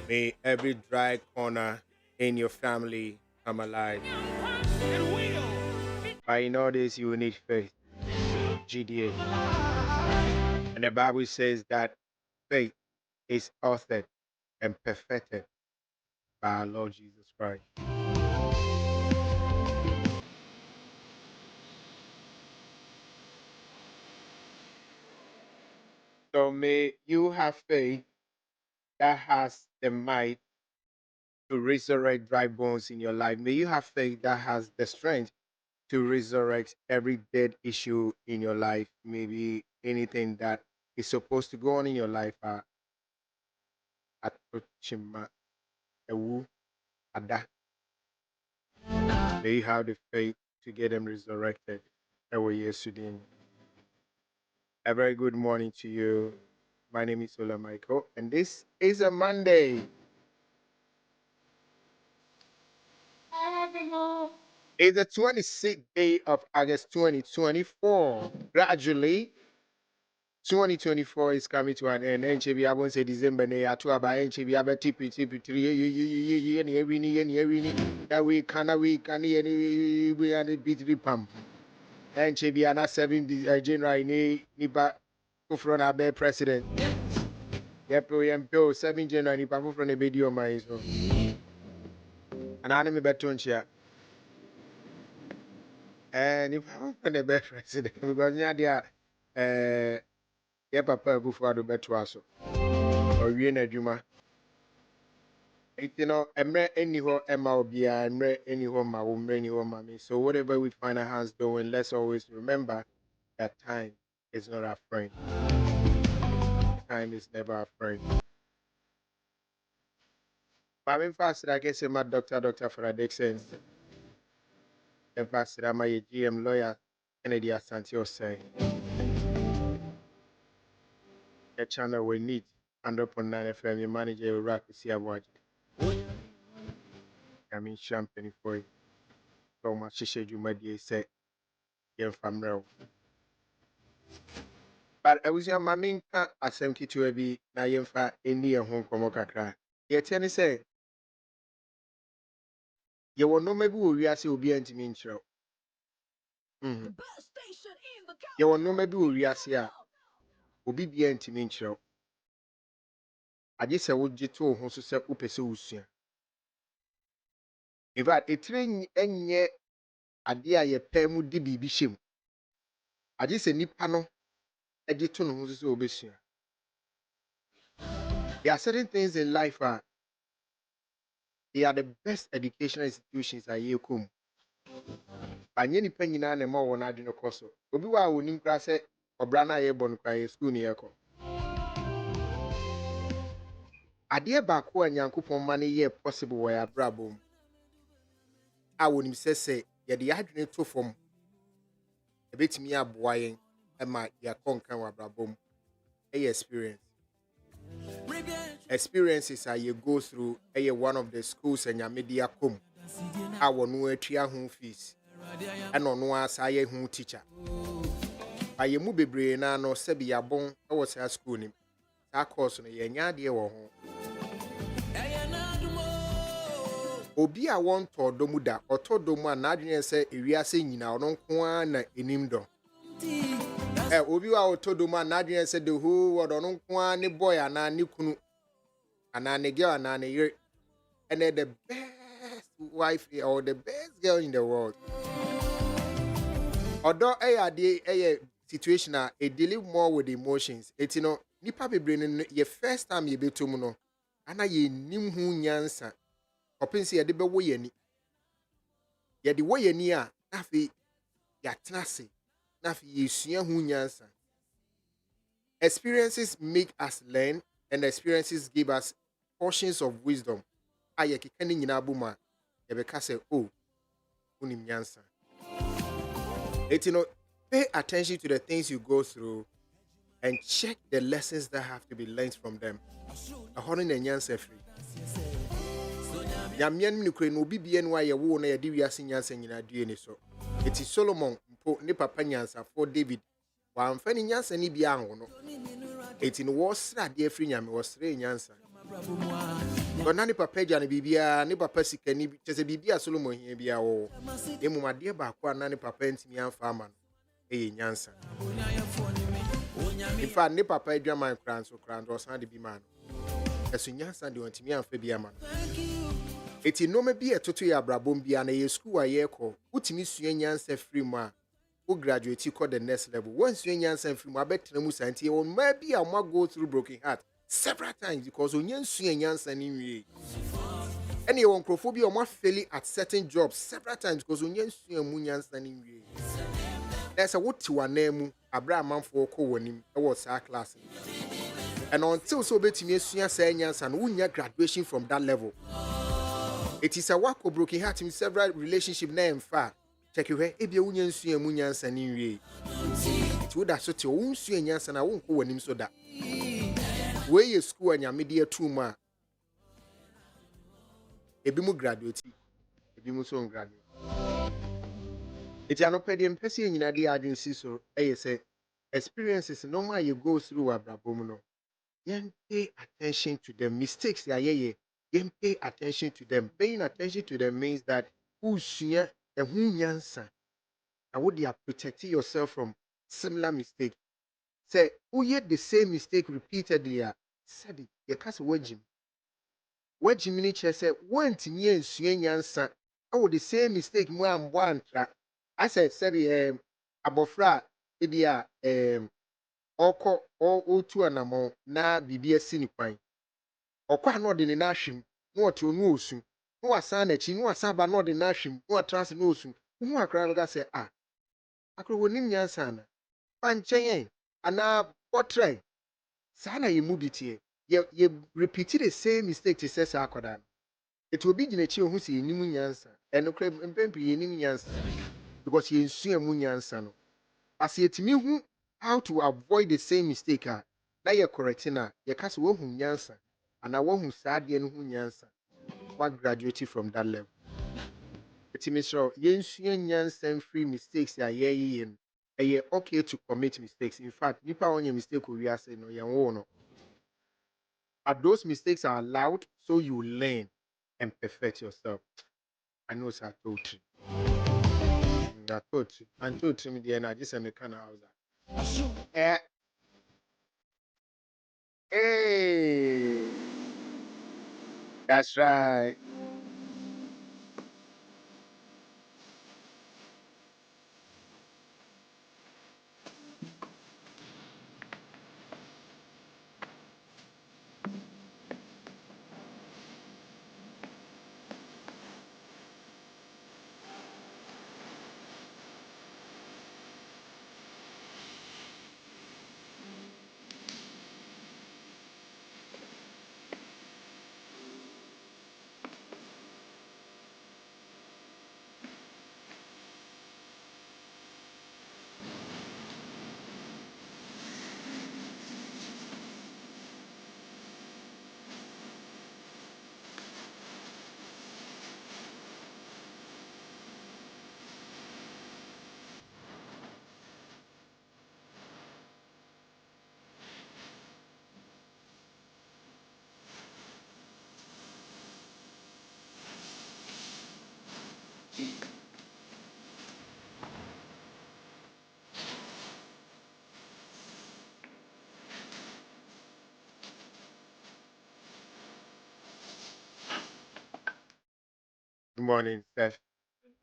May every dry corner in your family come alive. But in all this, you will need faith. GDA. And the Bible says that faith is authored and perfected by our Lord Jesus Christ. So may you have faith that has the might to resurrect dry bones in your life. May you have faith that has the strength to resurrect every dead issue in your life. Maybe anything that is supposed to go on in your life at Ewu, Ada. May you have the faith to get them resurrected. Yesterday. A very good morning to you. My name is Ola Michael, and this is a Monday. It's the 26th day of August 2024. Gradually, 2024 is coming to an end. NCB, I won't say December, I to about NCB, I bet TP, 3, that we can, we are the beat pump. NCB, and not 7 January, Nipa, from our bed president. Yep, we am 7 January, Nipa, from the video, my so. And I never bet on share. And if I'm from the bed president, because yeah, yeah, papa, before the bet to us. Or we in a Juma. You know, Emre anyhow, Emma will be Emre anyhow, my woman, anyhow, mommy. So whatever we find our hands doing, let's always remember that time is not our friend. Time is never our friend. But in fact, I guess I'm a Dr. Faradixon. In fact, I'm a GM lawyer, Kennedy Asante saying. The channel we need 100.9 FM, your manager will rock to see about it. I mean, champagne for you. So much shit you might say, you're from real. But I was your mammy at 72 a be na yemfa any home from Okakra. Yet, any say, you will no maybe we are so be anti intro. You will no maybe we are here. Will be anti intro. I just say, would you two who so say, Upesusia. In fact, a train and yet a dear ye pemu di bibi shim. I just say, Nipano, a ditun who's so obessia. There are certain things in life, they are the best educational institutions at Yekum. Anye ni penny na mo won ade no koso obi wa wonim kra se obra na ye bon kwa school ni yeko ade ba ko anyankopon ma ne ye possible wa ya brabom a wonim sese ye de adwene to fom e betimi aboa yen e ma ya konkan wa brabom experiences are you go through one of the schools and your media come a wonu atua ho fees and no as I who teacher. I am bebre na no sebi yabon I was at school nim. That course no yenya de wo ho. Obi a won to domu da otodomu na adwene se ewiase nyina ono nko na enim do. Obi wa otodomu na adwene se the whole world ono nko ne boy ana ne kunu ana ne girl ana ne yere and the best wife or the best girl in the world. Although a situation a deal more with emotions, it's you know, nipa be bringing your first time you be to no, and I nim who nyansa, or pensy a debe way any. Yet the way near, nafi ya trasi, nafi you see who nyansa. Experiences make us learn, and experiences give us portions of wisdom. Ayaki kani nyina buma, yebeka say, oh, unim nyansa. It's you know, pay attention to the things you go through and check the lessons that have to be learned from them. A holding and yan free. Yamian Nucrain will be BNY a woman a devious in Yansen in a DNA so. It is Solomon, Nipa Panyans for David. While I'm finding Yansen Ibiano. It's in was dear free yam was 3 Yansen. nani papa gya ne bibia ne papa sikani kyese bibia Solomon hia bia wo emu made ba kwa nani papa ntimi amfa ama no eye nyansa in fact ne papa adwaman kranso osan de bi ma no eso nyansa de ontimi amfa bi ama no eti noma bi etoto ya brabom bia na ye school aye ko utimi sua nyansa free mu a wo graduate ko the next level once you nyansa free mu abetra mu santie won ma bi a mo go through broken heart several times because onyan sua nyansa ni wie any one crofobia or more failing at certain jobs several times because onyan sua mu nyansa ni wie there's a what to name Abraham for ko wonim e was our class and until so betimi sua say nyansa no unya graduation from that level it is a work of broken heart in several relationship na emfa check you e bia unya nsua mu nyansa ni wie it would that so te unsua nyansa na wonko wonim so da where you school and your media too ma ebi mu graduate ebi mu so graduate it ya no pedi mpese nyina de agency so say experiences no ma you go through abrabom no yen pay attention to the mistakes ya yen pay attention to them. Paying attention to them means that usua ehun nyansa and would you protect yourself from similar mistakes. Say who yet the same mistake repeatedly said it you cast wajim wajimini che say want me ensua nyansa I would the same mistake mu ambo antra I said abofra edia oko otu anamo na bibia sini kwan okwa no de ne na hwem no ote onu osu no asan na chi no asan ba no de na hwem no trans no osu hu akra ga say akro wonim nyansa na panchen ana portrait sana ye mu bitie ye repeat the same mistake to say akoda it will be ginechi ohu si enimu nyansa enokre mpempi ye enimu nyansa because ye nsua mu nyansa no as yetimi hu how to avoid the same mistake na ye correcting ye kase wo hu nyansa ana wo hu saade no hu nyansa what graduate from that level etimi so ye nsua nyansa free mistakes ye okay to commit mistakes in fact nipa onye mistake o wi ase no ye wo no but those mistakes are allowed so you learn and perfect yourself. I know it's a total. I told you. I told you the energy and the kind of house. Hey, that's right. Good morning, Steph.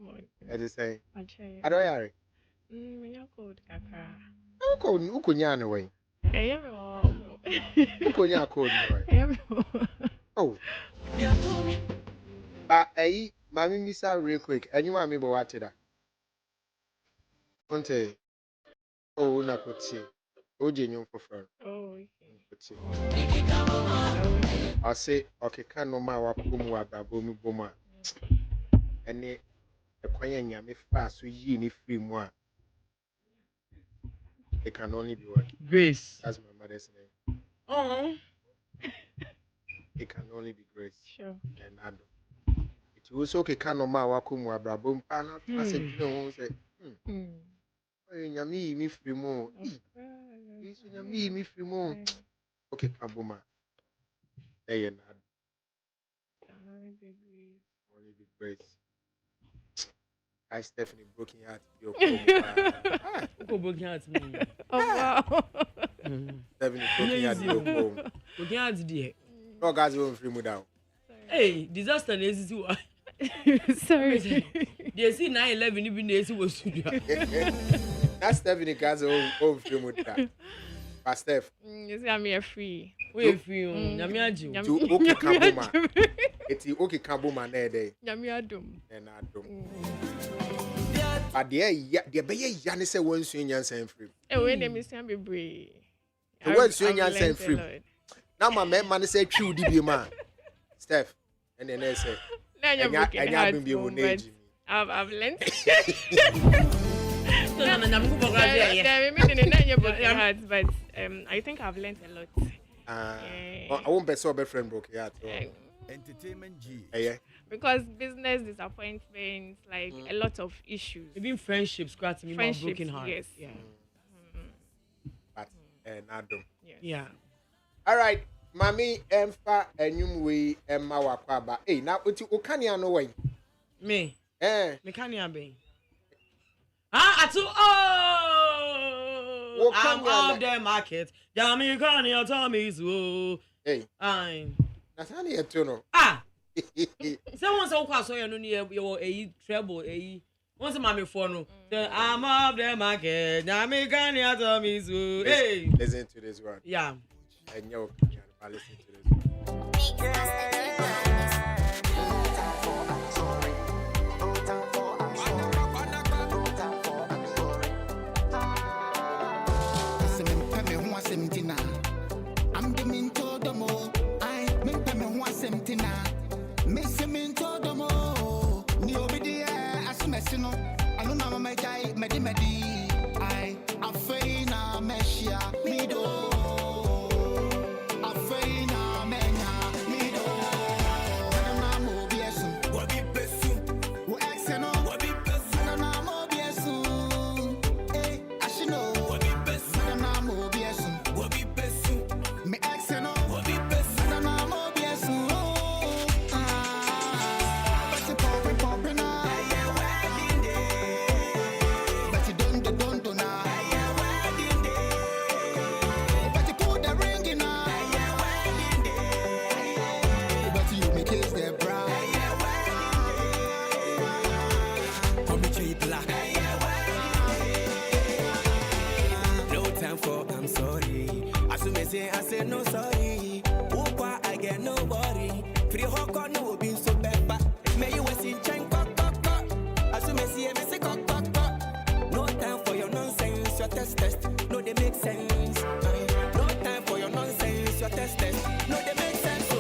Morning. As I say, Achai. I don't worry. Me cold kaka. Uko nyane way. Everyone. Uko nya code no way. Everyone. Oh, mami misa real quick. And you want me what that? Unte, oh, na koti. Oje nyom for fun. Oh, okay. I say, okay, can no ma wa kumu wa babomu boma. Ene ekwanya nyame fa so yi ni free mu a it can only be what Grace. that's my mother's name. Oh. It can only be grace Sure. and ado it also okay can no ma wa kumu wa brabo mpa na ase dwene ho say nyame yi mi free mu yi nyame yi mi free mu okay kaboma eh na Only big breasts. I Stephanie broken heart your comb. Who broken heart me? Oh wow. Stephanie broken heart your comb. Broken heart there. No guys won't free me down. Hey, disaster is what? Sorry. They see 9/11 even they see was studio. That's Stephanie guys won't free me down. But Steph. You see, I'm here free. We free. Nyame aju. To okay kaboma. Eti okay kaboma na dey. Nyame adom. And adom. But there be ya ne say one so nyansan free. Eh we name is am bebre. The word so nyansan free. Now my man say twi udi bi ma. Steph. And then they say I've learned. But I think I've learned a lot. I won't be so bad friend broke Entertainment G. Because business disappointments, like a lot of issues. Even friendships, quite me about broken heart. Yes. Yeah. But Nadum. Yes. Yeah. All right. Mami emfa enyum we emma wakwaba. Hey, na oti okania no way. Me. Me can you be? Atu oh. I'm off the market. Yami can you tell me so? Hey. That's how you know. Someone so close so you know you a treble a. Once mommy phone no. I'm off the market. Yami can you tell me so? Hey. Listen to this one. Yeah. And your opinion. Listen to this. I'm the minto domo. I make me one semtina. Miss minto domo. Niobidia as messino. I don't know my guy, Medi. I afraina meshia mido. I said no sorry. Opa, I get no worry. Free hawk no being so bad, but may you was in chain cock. As you may see, cock. No time for your nonsense, your test. No, they make sense. No time for your nonsense, your test. No, they make sense.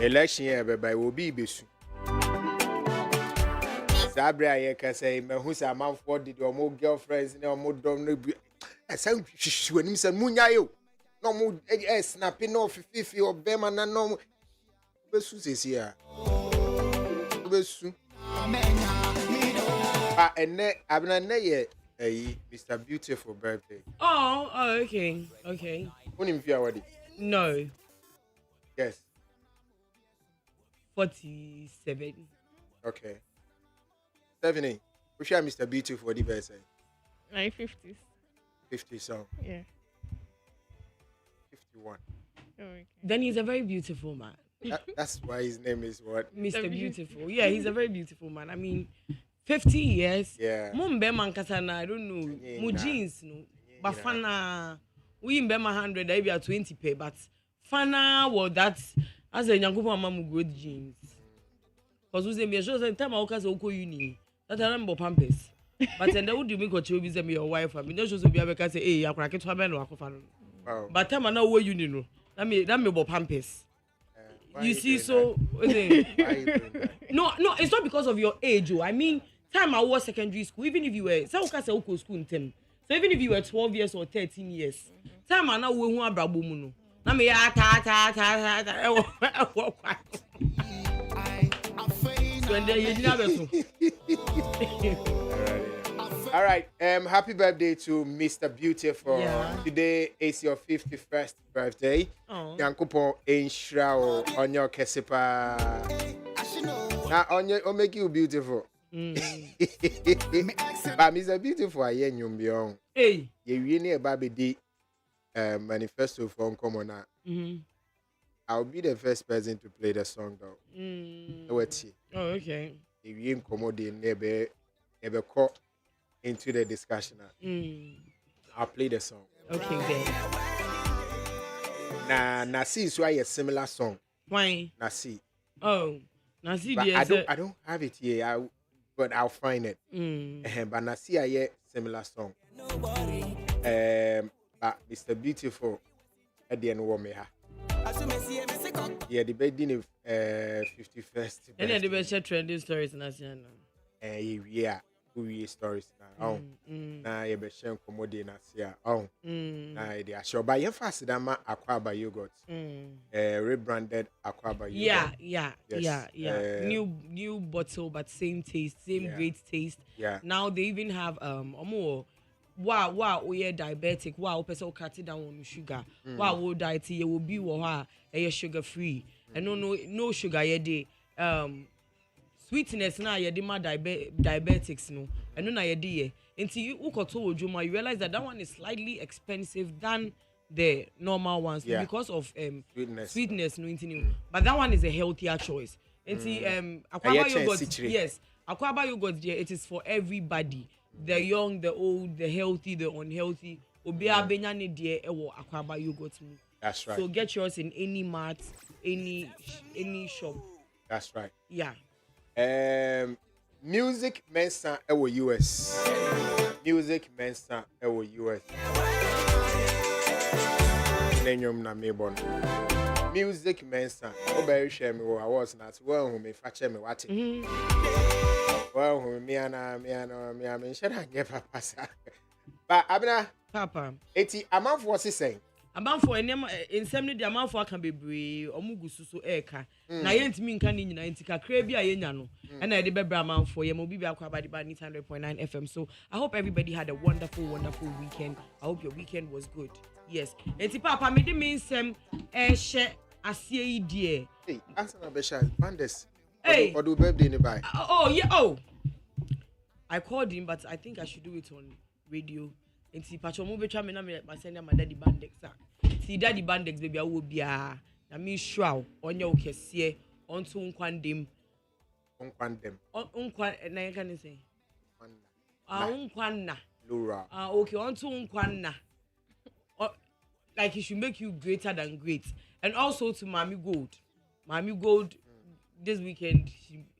Election year by will be besu. Sabra ye can say me who say man for did your more girlfriends no more dom no be. I sound when him say munya yo. No more snapping off fifi or bema na no besu says here. Besu. And ne abna ne ye Mr. Beautiful birthday. Oh, okay. Unim fi awadi. No. Yes. 47. Okay. 70. We share Mr. Beautiful for the best. Like 50s. 50 song. Yeah. 51. Oh, okay. Then he's a very beautiful man. That's why his name is what? Mr. Beautiful. Yeah, he's a very beautiful man. I mean, 50 years. Yeah. Mumbe man kasana, I don't know. Mu jeans no. But fana we mbe ma 100 I be at 20 pay, but fana was that as a nyankopo mama mu good jeans. Cause we say me sure say time I work as oko uni. That I remember pampers. But then would you make a chill be your wife? I mean, just to be able to say, hey, I crack it to a man or a but time I know where you know. That me about pampers. You see, so no, it's not because of your age. I mean, time I was secondary school, even if you were school in them. So even if you were 12 years or 13 years, time I know who are brabo. Na me ya All right. Happy birthday to Mr. Beautiful. Yeah. Today is your 51st birthday. Yankupo Inshrao on your Kesipa. Now on your make you beautiful. But Mr. Beautiful, I hear you beyond. Hey, you really about the manifesto from Common. I'll be the first person to play the song though. Oh, okay. If you incommodate never caught into the discussion. I'll play the song. Okay, then. Now see so a similar song. Why? Now see. Oh, now see But I don't have it here. But I'll find it. But now see a similar song. But Mr. Beautiful at the end of me. Yeah, the birthday of 51st. Any of the best trending stories in Asia. Yeah, we stories now. Now you be sharing commodity na Asia. Now they are sure. But you fast that ma Aquaba yogurt. Rebranded Aquaba yogurt. Yeah. New bottle, but same taste, same great taste. Yeah. Now they even have more. Wow, we are diabetic. Wow, person cut it down on sugar. Wow, we diet you will be sugar free. And no sugar ye sweetness na ye ma diabetics no. And no na ye until you you realize that one is slightly expensive than the normal ones because of sweetness no into but that one is a healthier choice. Until Aquaba yogurt, yes, Aquaba yogurt it is for everybody. The young, the old, the healthy, the unhealthy. Aquaba yogurt. That's right. So get yours in any mart, any shop. That's right. Yeah. Music Mensa ewo US. Music Mensa ewo US. Nenyom na mebon. Music Mensa. Obe share me I was not well who me fache me wati. Well, me and shall I get papa. But Abna Papa. 80 a month was he saying? A month for in some the amount for can be brave or mugusu eka. Na yent mean can in 90 crabia yenano. And I did a man for Yamobi Aquaba 100.9 FM. So I hope everybody had a wonderful weekend. I hope your weekend was good. Yes. Eti Papa made me some share a see dear. Hey, answer my besha bandes. Hey, or do birthday nearby? Oh yeah. Oh, I called him, but I think I should do it on radio. And see, Pacho move try me na me send my daddy bandex. See, daddy bandex baby, I will be na me shroud on your kese onto unkwandem. Unkwan na can say. Unkwanna. Laura. Okay, onto unkwanna. Like it should make you greater than great, and also to Mami Gold. This weekend,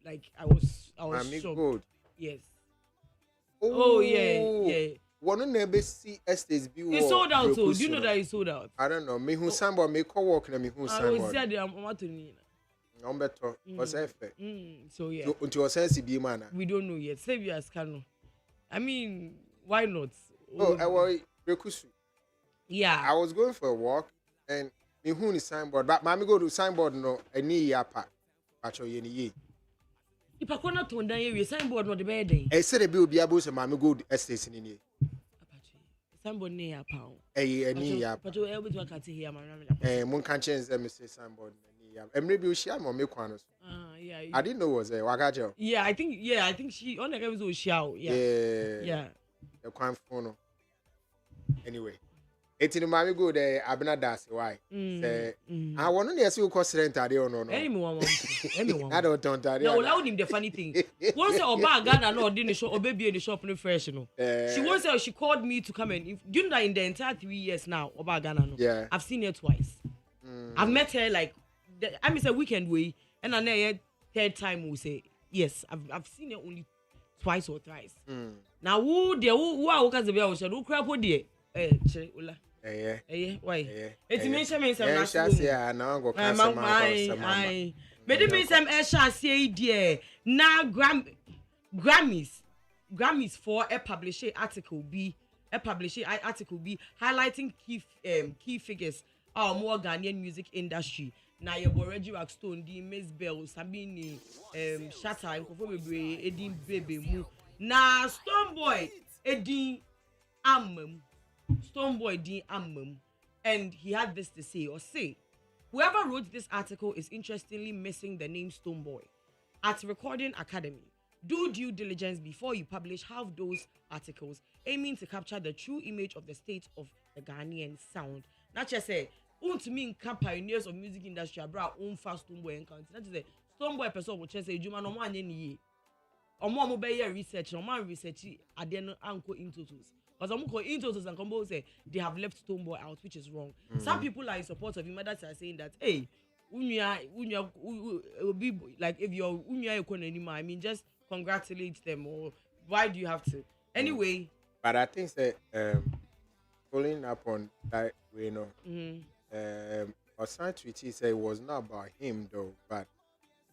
I was Mami shocked. Gold. Yes. Oh yeah. One never see estates be. He sold out. So do you know that he sold out? I don't know. Me who sambo me co work na me who sambo. I was there. I'm not to me. I'm better. What's that? So yeah. Until sense be man. We don't know yet. Save you as Kano. I mean, why not? Oh, I was Rekusu. Yeah. I was going for a walk and me who is signboard, but Mami go to signboard no any yapa. Pacho yeni ye. If I cannot turn down your signboard, not the bad day. I said a bill be able to Mami go estates in ye. Signboard near a pound. Any yapa. But you're able to here, Moon can change them, Mr. Signboard. And maybe you share more milk ones. Yeah. I didn't know it was a Wagajo. Yeah, I think she on the was shout. Yeah. The crime phone. Anyway. It's in my go there. I've been that's why. I want to see you cost rent. I don't know. Anyone. I don't know. No, allow him the funny thing. Once Oba Ghana no in the shop, or baby in the shop no fresh no. She once she called me to come in. Do you know that in the entire 3 years now, Oba Ghana no. Yeah. I've seen her twice. I've met her like I miss a weekend way, and then a third time we say yes. I've seen her only twice or thrice. Now who are workers the way who crap what there? Why? It's mention me some last year now go but it means some Esha say dear now Grammys for a publisher article B highlighting key figures more Ghanaian music industry. Now your Reggie Rockstone, the Miss Bell, Sabini, Shatta, and Kofobebre, Eddie Baby Mu. Now Stoneboy, Eddie Stoneboy D. And he had this to say, whoever wrote this article is interestingly missing the name Stoneboy. At Recording Academy, do due diligence before you publish half those articles, aiming to capture the true image of the state of the Ghanaian sound. Not just say, to me, pioneers of music industry, abroad, fast Stoneboy encounter. That is a Stoneboy person which say, Juma no one any or more mobile research, or more research, I didn't uncle into those. Because I'm going into those and combo say they have left Stoneboy out, which is wrong. Some people are in support of him, others are saying that, hey, unya will be like if you're unya anymore. I mean, just congratulate them, or why do you have to? Anyway. But I think that following up on that, you know, Osan Twitty said it was not about him though, but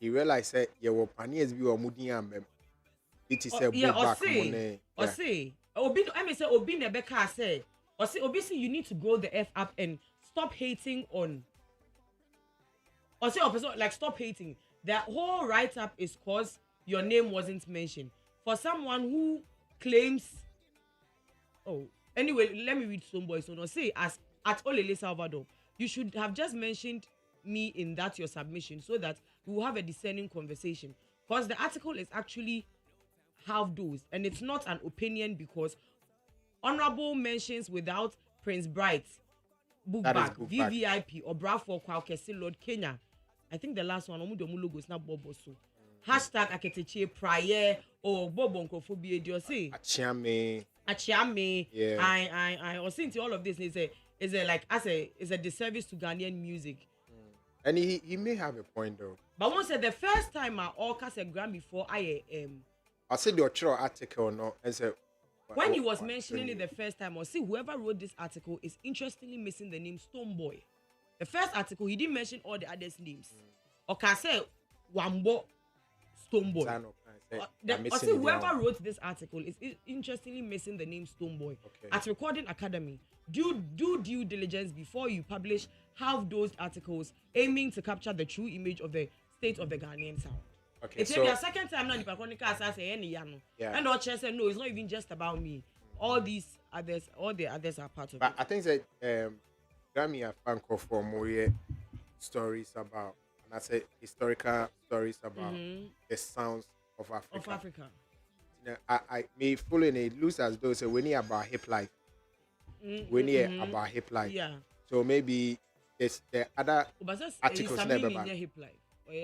he realized that you were pioneers be or mudi amem. It is a back money. Or say, Obi, I may say Obi Nebeka say, or say Obi say you need to grow the F up and stop hating on. Or say like stop hating. The whole write up is cause your name wasn't mentioned. For someone who claims, anyway, let me read Stoneboy. So no say as at OLA Salvador, you should have just mentioned me in that your submission so that we will have a discerning conversation. Because the article is actually half dose and it's not an opinion because honorable mentions without Prince Bright, Bookback, VVIP, or Bradford Kwakesi Lord Kenya. I think the last one, Omudomu logo is not Bobo so. Hashtag Aketeche prior or Bobonkophobia. Do you see? Achiame. Yeah. I was saying to all of this is a disservice to Ghanaian music. And he may have a point though. But once said the first time I all cast a gram before I said your true article no and said when he was mentioning it the first time, or see whoever wrote this article is interestingly missing the name Stoneboy. The first article he didn't mention all the others' names. Or can say Wambo Stoneboy. Or see whoever wrote this article is interestingly missing the name Stoneboy. Okay. At Recording Academy, do due diligence before you publish half those articles, aiming to capture the true image of the state of the Ghanaian sound. Okay, it's the second time now the Chronicle say any yano. And all said no, it's not even just about me. All the others are part of it. But I think that Grammy have fan call for more stories about, and I say historical stories about the sounds of Africa. I may follow in it looks as though say when you about hip life. When you about hip life. Yeah. So maybe it's the other articles never about hip life or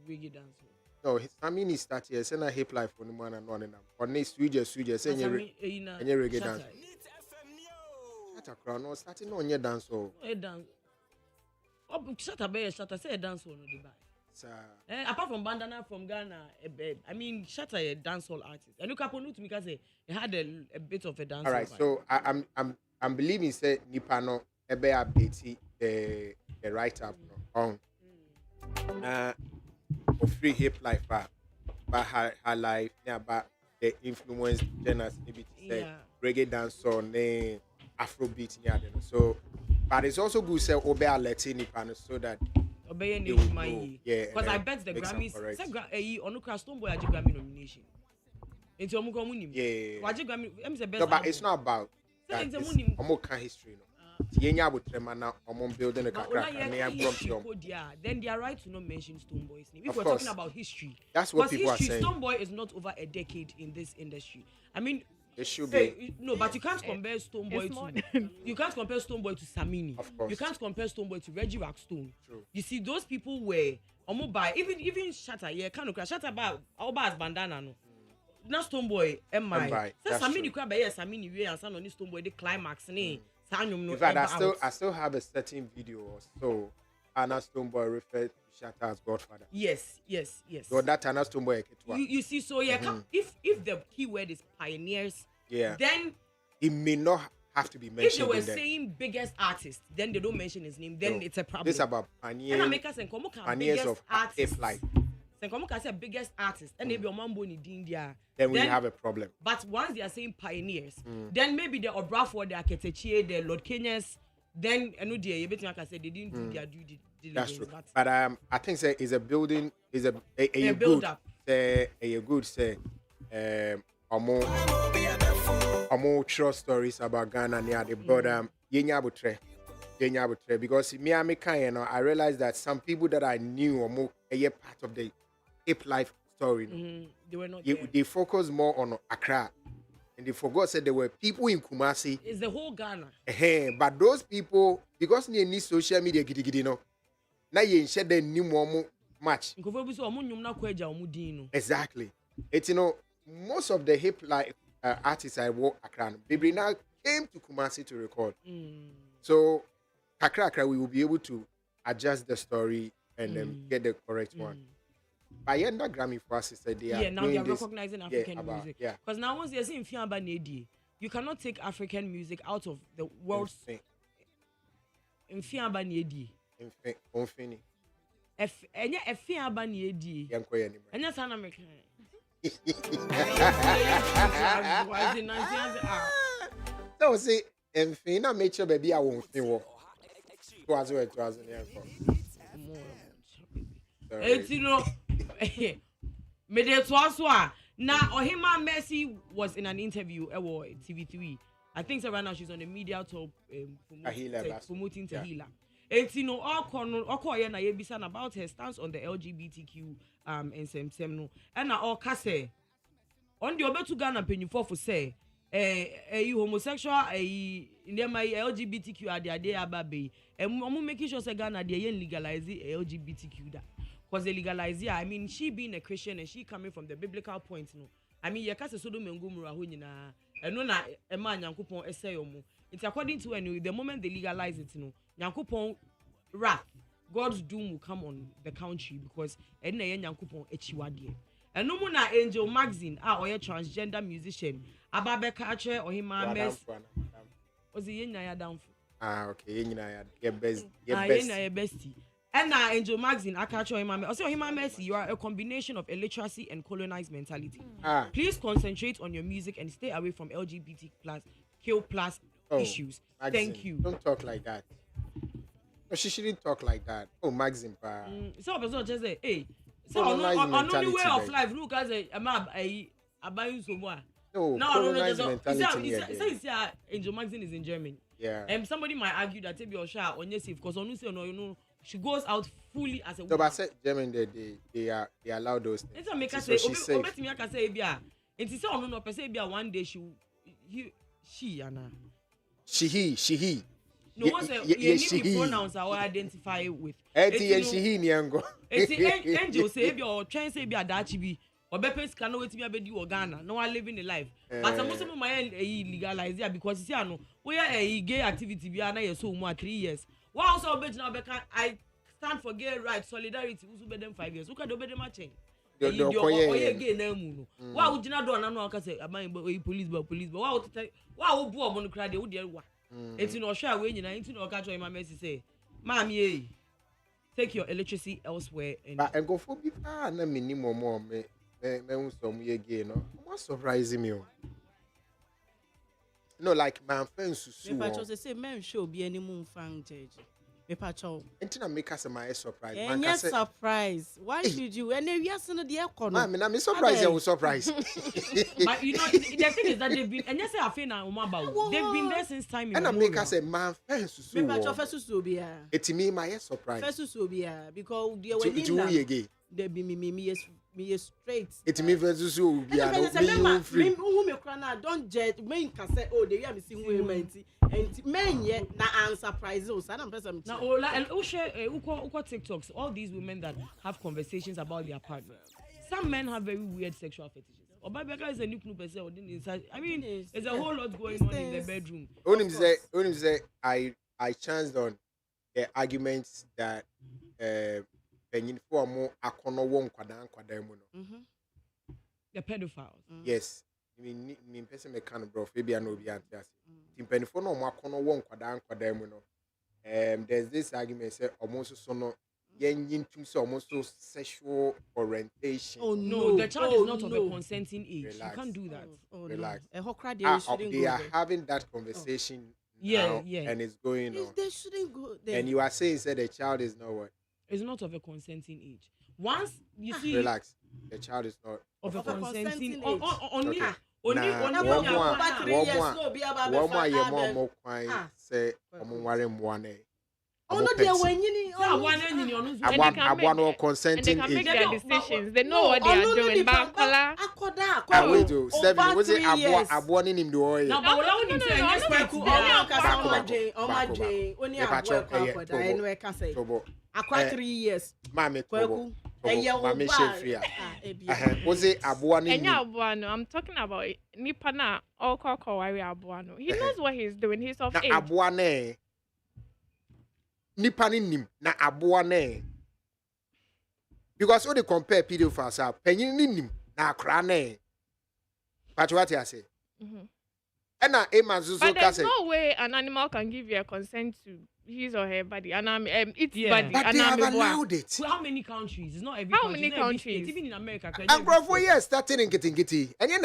reggae dance. No, I mean he started here. Send a hip life for the man and one and or next suja. Send your reggae dance. Shut a crown or starting on your dance or dance. Oh, shut a say a dance or no buy. Apart from Bandana from Ghana, I mean, Shatta a dancehall artist. And look up on it because he had a bit of a dance. All right, so I'm believing say Nipano ebe update the write up on for free hip life about her life, about the influence genres, maybe to say reggae dancehall, Afrobeat, so. But it's also good to say obey letting Nipano so that. Because I bet the Grammys Stoneboy had Grammy nomination. Into Grammy. No, but it's not about that. It's history. Yenya Butrema now, building a But crack and then they are right to not mention Stoneboy's name. If Of we're course. talking about history, That's what because people are history, saying. Stoneboy is not over a decade in this industry. I mean, It should be. no, but you can't compare Stoneboy It's more to you can't compare Stoneboy to Samini. Of course. You can't compare Stoneboy to Reggie Rockstone. True. You see, those people were by even Shatter, yeah, kind of Shatter about as bandana no. Not Stoneboy, Mbai, So that's Samini true. crab by Samini way and son on this Stoneboy the climax ne. In fact, I still have a certain video or so. Anna Stoneboy referred to Shatta as Godfather. Yes. So that Anna Stoneboy You see, so yeah, if the keyword is pioneers, yeah, then it may not have to be if mentioned. they were in there. saying biggest artist, then they don't mention his name, then No, it's a problem. This about And I pioneers, make us and pioneers biggest of artist. life. Senkomo can say biggest artist, and maybe your mambo ni India. Then we have a problem. But once they are saying pioneers, then maybe the Obrafo, the Aketechi, the Lord Kenyans, then I know you bet I can say they didn't do their due diligence. That's true. But I think say is a building is a build good up. say a good say more true stories about Ghana near the but Yenya Butre because me and me kind I realized that some people that I knew or more a part of the hip life story. They were not They focus more on Accra. And they forgot said there were people in Kumasi. It's the whole Ghana. But those people, because they need social media, now you share the new more much. Exactly. It's most of the hip life artists I work Accra, they now came to Kumasi to record. So, Accra, we will be able to adjust the story and then get the correct one. By end of Grammy for us, said they are now they are recognizing African music. Yeah. Because now once you're saying Fiamba Nedi, you cannot take African music out of the world's in Fiamba Nedi. Infini. Fiamba Nedi. And that's an American. So say Infina make sure baby I won't feel. It's now Ohima Mercy was in an interview at TV3. I think so right now she's on the media top promoting Tahila. It's all na yebisan about her stance on the LGBTQ and sem and all kase on the obetu Ghana penyufo for say you homosexual in them LGBTQ ade ababe and making sure say Ghana they legalize LGBTQ that. Because they legalize, I mean, she being a Christian and she coming from the biblical point, no. I mean, you can't say Sodom and Gomorrah, and no, a man, Yankupon, Esayomo. It's according to the moment they legalize it, Yankupon wrath, God's doom will come on the country because Yankupon Echiwadi. And no more Angel Magazine, or a transgender musician, Ababe Kache or him, was the Yenya down. Okay, your best, bestie. And now Angel Magazine, I catch him. Also, him Mercy, you are a combination of illiteracy and colonized mentality. Please concentrate on your music and stay away from LGBTQ+ issues. Maxine, thank you. Don't talk like that. No, she shouldn't talk like that. Oh, Maxine, So person just say, hey, so colonized on only way of mentality, life. Look as a buying some more. No, colonized mentality. Angel Magazine is in Germany. Yeah. And somebody might argue that Tebi Osha on yes, because on no, she goes out fully as a woman. No, but I said German they allow those things. It's a make her So say, she's safe. It's so no per se one day she Anna. She he. No one say you pronouns I will identify with. She he nyango. It's angel say or train say be a dachi or bepes can wait me abedi or Ghana. No one living the life. But some of my legalize it because you know we are a gay activity be na so more 3 years. Wow, so I stand for gay rights, solidarity. Who's better than 5 years? Who can do better matching? Wow, would you not do an say, police, but wow, poor one cried, would you? It's in Australia, when you're into no catch my message say, Mammy, take your electricity elsewhere. And go for people, no minimum more, me, some year again. What's surprising me? No, like my friends who if I just say, men show be any moon fang judge. Me pacho. Until I make us my surprise. And yes, surprise. Why should you? And then yes, no dear corner. Man, I'm surprised. I was surprised. But you know, the thing is that they've been, and yes, I feel now, they've been there since time. And I make us a man first. Me pacho first to be a. It's me my surprise. First to be a because the way they be me straight. It's me versus you. Me who me crana don't judge me can say oh they are missing women and men yet na answer prizes and I'm person now Ola and share TikToks all these women that have conversations about their partner. Some men have very weird sexual fetishes. Obabeka is a new person inside. I mean there's a whole lot going on in the bedroom. Only say I chanced on the arguments that penyin for more akono won kwadan mu no. The pedophiles. Yes. Me person me kan bro maybe I know be anti. Tim penyin for no mo akono won kwadan mu no. There's this argument say almost so no yen so almost sexual orientation. Oh no, the child is not of a consenting age. Relax. You can't do that. Relax. No. They are having that conversation now, and it's going on. They shouldn't go there. And you are saying that the child is not what? It's not of a consenting age. Once you see, relax. The child is not of a consenting age. Only one more say oh no, they are winning. Consenting age. They can make their decisions. They know what they are doing. Bakola. Wait, 7. Was it Abuan in him do oil? No, but what you say? Akwa 3 years. Mame Kobo. Mame Shefria. Was it Abuano? I'm talking about Nipana or Kokowari Abuano. He knows what he's doing. He's of age. Abuane. Nipanim na Abuane. Because when they compare pedophiles, Penin na Crane. But what I say? And but there's no way an animal can give you a consent to his or her body, and its body. But they have allowed it. Well, how many countries? It's not every how country. Many countries? Even in America. And for years, starting in getting gitty. And no,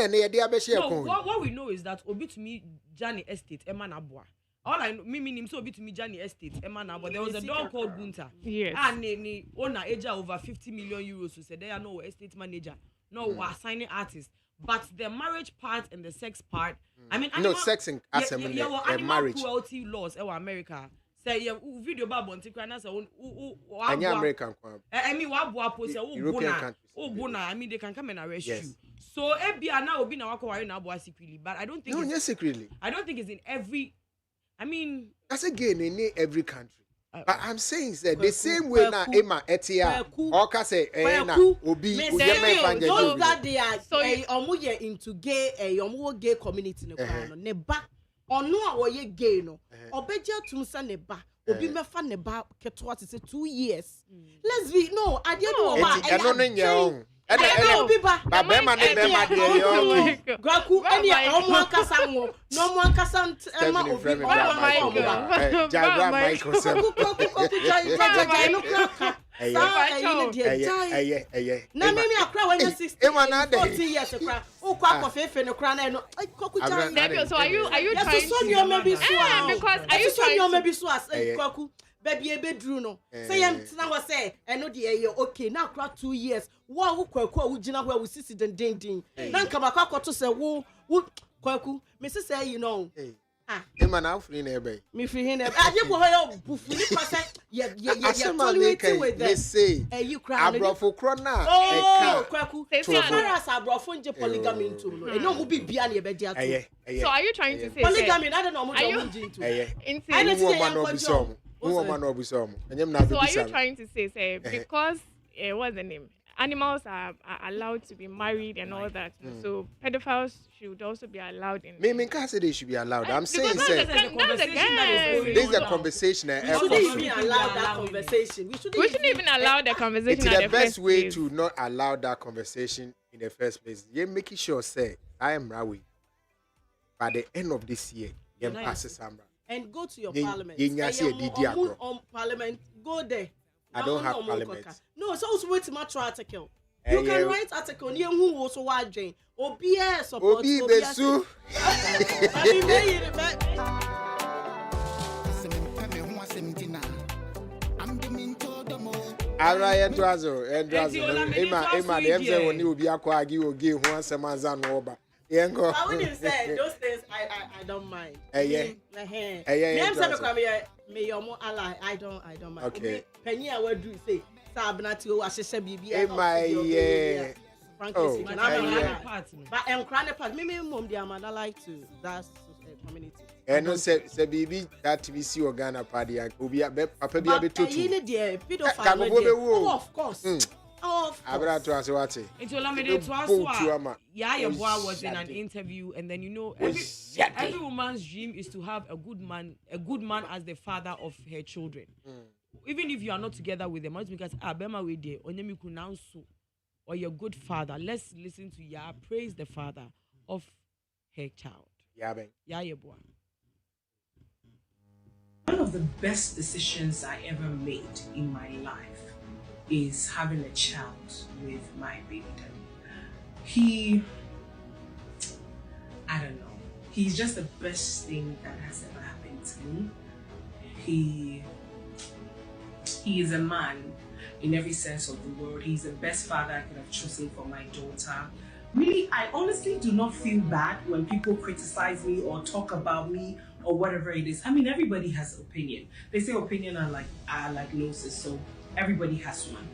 what we know is that Obi to me, Johnny Estate, Emma Nabwa. All I know, me so Obi to me, Johnny Estate, Emma Nabwa. There was a dog called Bunta. Yes. And the owner, age over 50 million euros, who said they are no estate manager, no assigning artists. But the marriage part and the sex part, I mean, no sex and animal marriage cruelty laws in America. Say video about Bonticana, and American. I mean, what post European countries. Bona. I mean, they can come and arrest you. So, FBI now will be now secretly, but I don't think. No, secretly. I don't think it's in every. I mean, that's again in every country. But I'm saying that the same way now, Emma Etia, Oka say, Obi, those that they are so into gay, gay community, neba, or no, or ye gay no, or beja tumsa neba, Obi mefa neba, ketwa to say 2 years. Let's be no, I didn't know about Graku, any no kasam, no more kasam, Emma Obi, now maybe I cry when you're 60, 40 years a cry. Oh, quack of faith and a crown and so are you trying to maybe because are you trying to maybe swas Kwaku baby a bedroom no say now was say and no dear okay now cry 2 years what who Kwaku who jina where we see the ding now come back to say wo Kwaku Mrs. say you know Emma now free neighbor. Me free him. I just go here bufuni pass. Yeah. Tolerating with them. Say. You cry. Abrofo krona. Oh, Kwaku. Say as far as abrofo nje polygamy into no. E no mu bi bia na e be dia to. So are you trying to say polygamy? I don't know mu do into. So are you trying to say because what's the name? Animals are allowed to be married and all that. So pedophiles should also be allowed in. Me can't say they should be allowed. I'm saying this is a conversation. We shouldn't even allow that conversation. We shouldn't even allow the conversation. It's the best way to not allow that conversation in the first place. You're making sure, say, I am Rawi. By the end of this year, you passes Samra. And go to your parliament. On parliament, go there. I don't have parliament. No, so it's wait much article. You can write article. You who also watching. Obi support. Obi besu. Ara entrazo. Emma, them say when you be akwagi ogi who answer manzan oba. Yengo. I wouldn't say those things. I don't mind. Yeah. Me say me yomo ally. I don't mind. Okay. Penny I would do say sabnati o asese bibi. Yeah. Frankly, but I'm crying part. Me mom the man I like to that's community. And no say bibi that we see Ghana party and obi papa bi abi totu. You need the pedophile. Of course. Abra to answer what say. Into Lamede to us. Yaya Boa was in an interview, and then every woman's dream is to have a good man as the father of her children. Even if you are not together with them, because Abema we there, Onyemi Kunansu, or your good father. Let's listen to Ya praise the father of her child. Yaya Boa. One of the best decisions I ever made in my life is having a child with my baby daddy. I don't know, he's just the best thing that has ever happened to me. He is a man in every sense of the word. He's the best father I could have chosen for my daughter. Really, I honestly do not feel bad when people criticize me or talk about me or whatever it is. I mean, everybody has opinion. They say opinion are like noses, so everybody has one.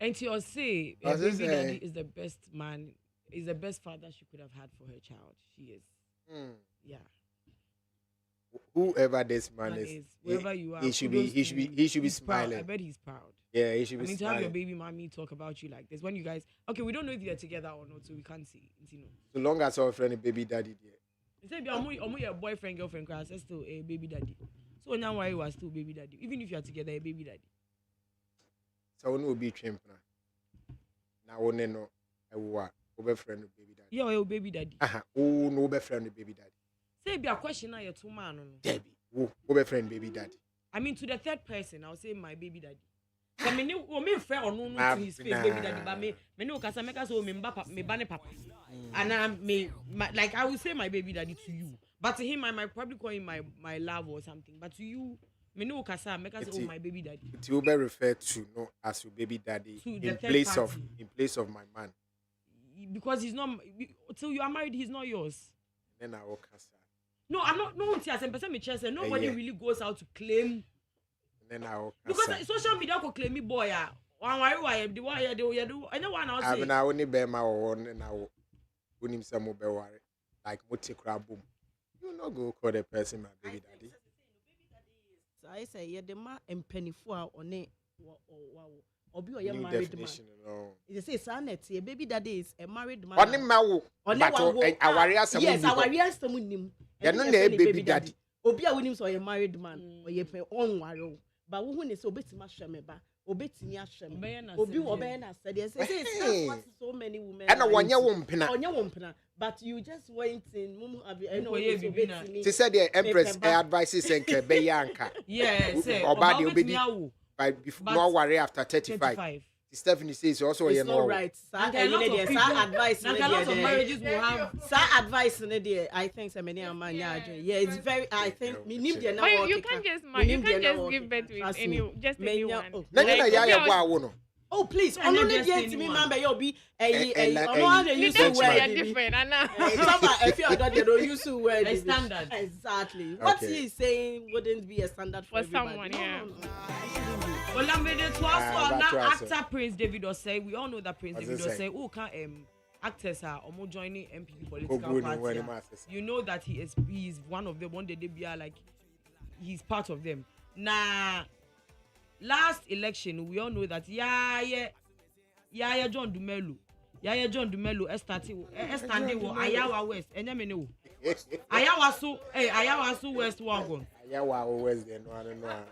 And to say, baby daddy is the best man, is the best father she could have had for her child. She is. Yeah. Whoever this man is, wherever you are, he should be smiling. Proud. I bet he's proud. Yeah, he should be smiling. To have your baby mommy talk about you like this, when you guys, okay, we don't know if you're together or not, so we can't see. So long as our friend baby daddy there. He said, "I'm your boyfriend, girlfriend, class, still a baby daddy." So now why you are still baby daddy, even if you are together, a baby daddy. So we will be trimmed now. Now we know our friend baby daddy. Yeah, your baby daddy. Oh, no, be friend baby daddy. Say be a question now. You're two man. Debbie, our friend baby daddy. I mean, to the third person, I'll say my baby daddy. I mean, me fair or no to his face, baby daddy. But me no kasa make us me bane papa. And like I will say my baby daddy to you, but to him I might probably call him my love or something. But to you, me no kasa make us my baby daddy. It will be referred to as your baby daddy in place of my man. Because he's not till you are married, he's not yours. Then I will kasa. No, I'm not. No, nobody really goes out to claim. And then I will because social media could claim me, boy. Why do anyone else? I mean, I only bear my own, and I will win him some mobile worry like Moti crab boom. You know, go call the person my baby daddy. So I say, yeah, the man and penny for on it. Or be a married man. It says, son, a baby daddy is a married man. On him, yes, our yes, to him. You're not a baby daddy. Obia Williams or a married man, or your own warrow. But who is obey to my shameba, obey to me a sham, obi obeyna said, yes, so many women. And a 1 year won't but you just went in Mumu. She said, the Empress advises and Kebeyanka. Yes, or body obey before no worry after 35. Stephanie says also it's not right. Advice. A lot of marriages will have advice in there. I think so many are man. Yeah, it's very. I think we need the number. But you can't just give birth with anyone. Oh please, only get to me, remember you'll be use the word different. If you don't use the word a standard. Exactly. What he is saying wouldn't be a standard for someone. Yeah. Well, I'm ready to also actor Prince David Osei. We all know that Prince David Osei. Who can actors are almost joining MPP political party. You know that he is one of them. One day they be like he's part of them. Nah. Last election, we all know that Yaya John Dumelo started Ayawa West. Enyamene Ayawa so West wagon. Ayawa West then no I don't know.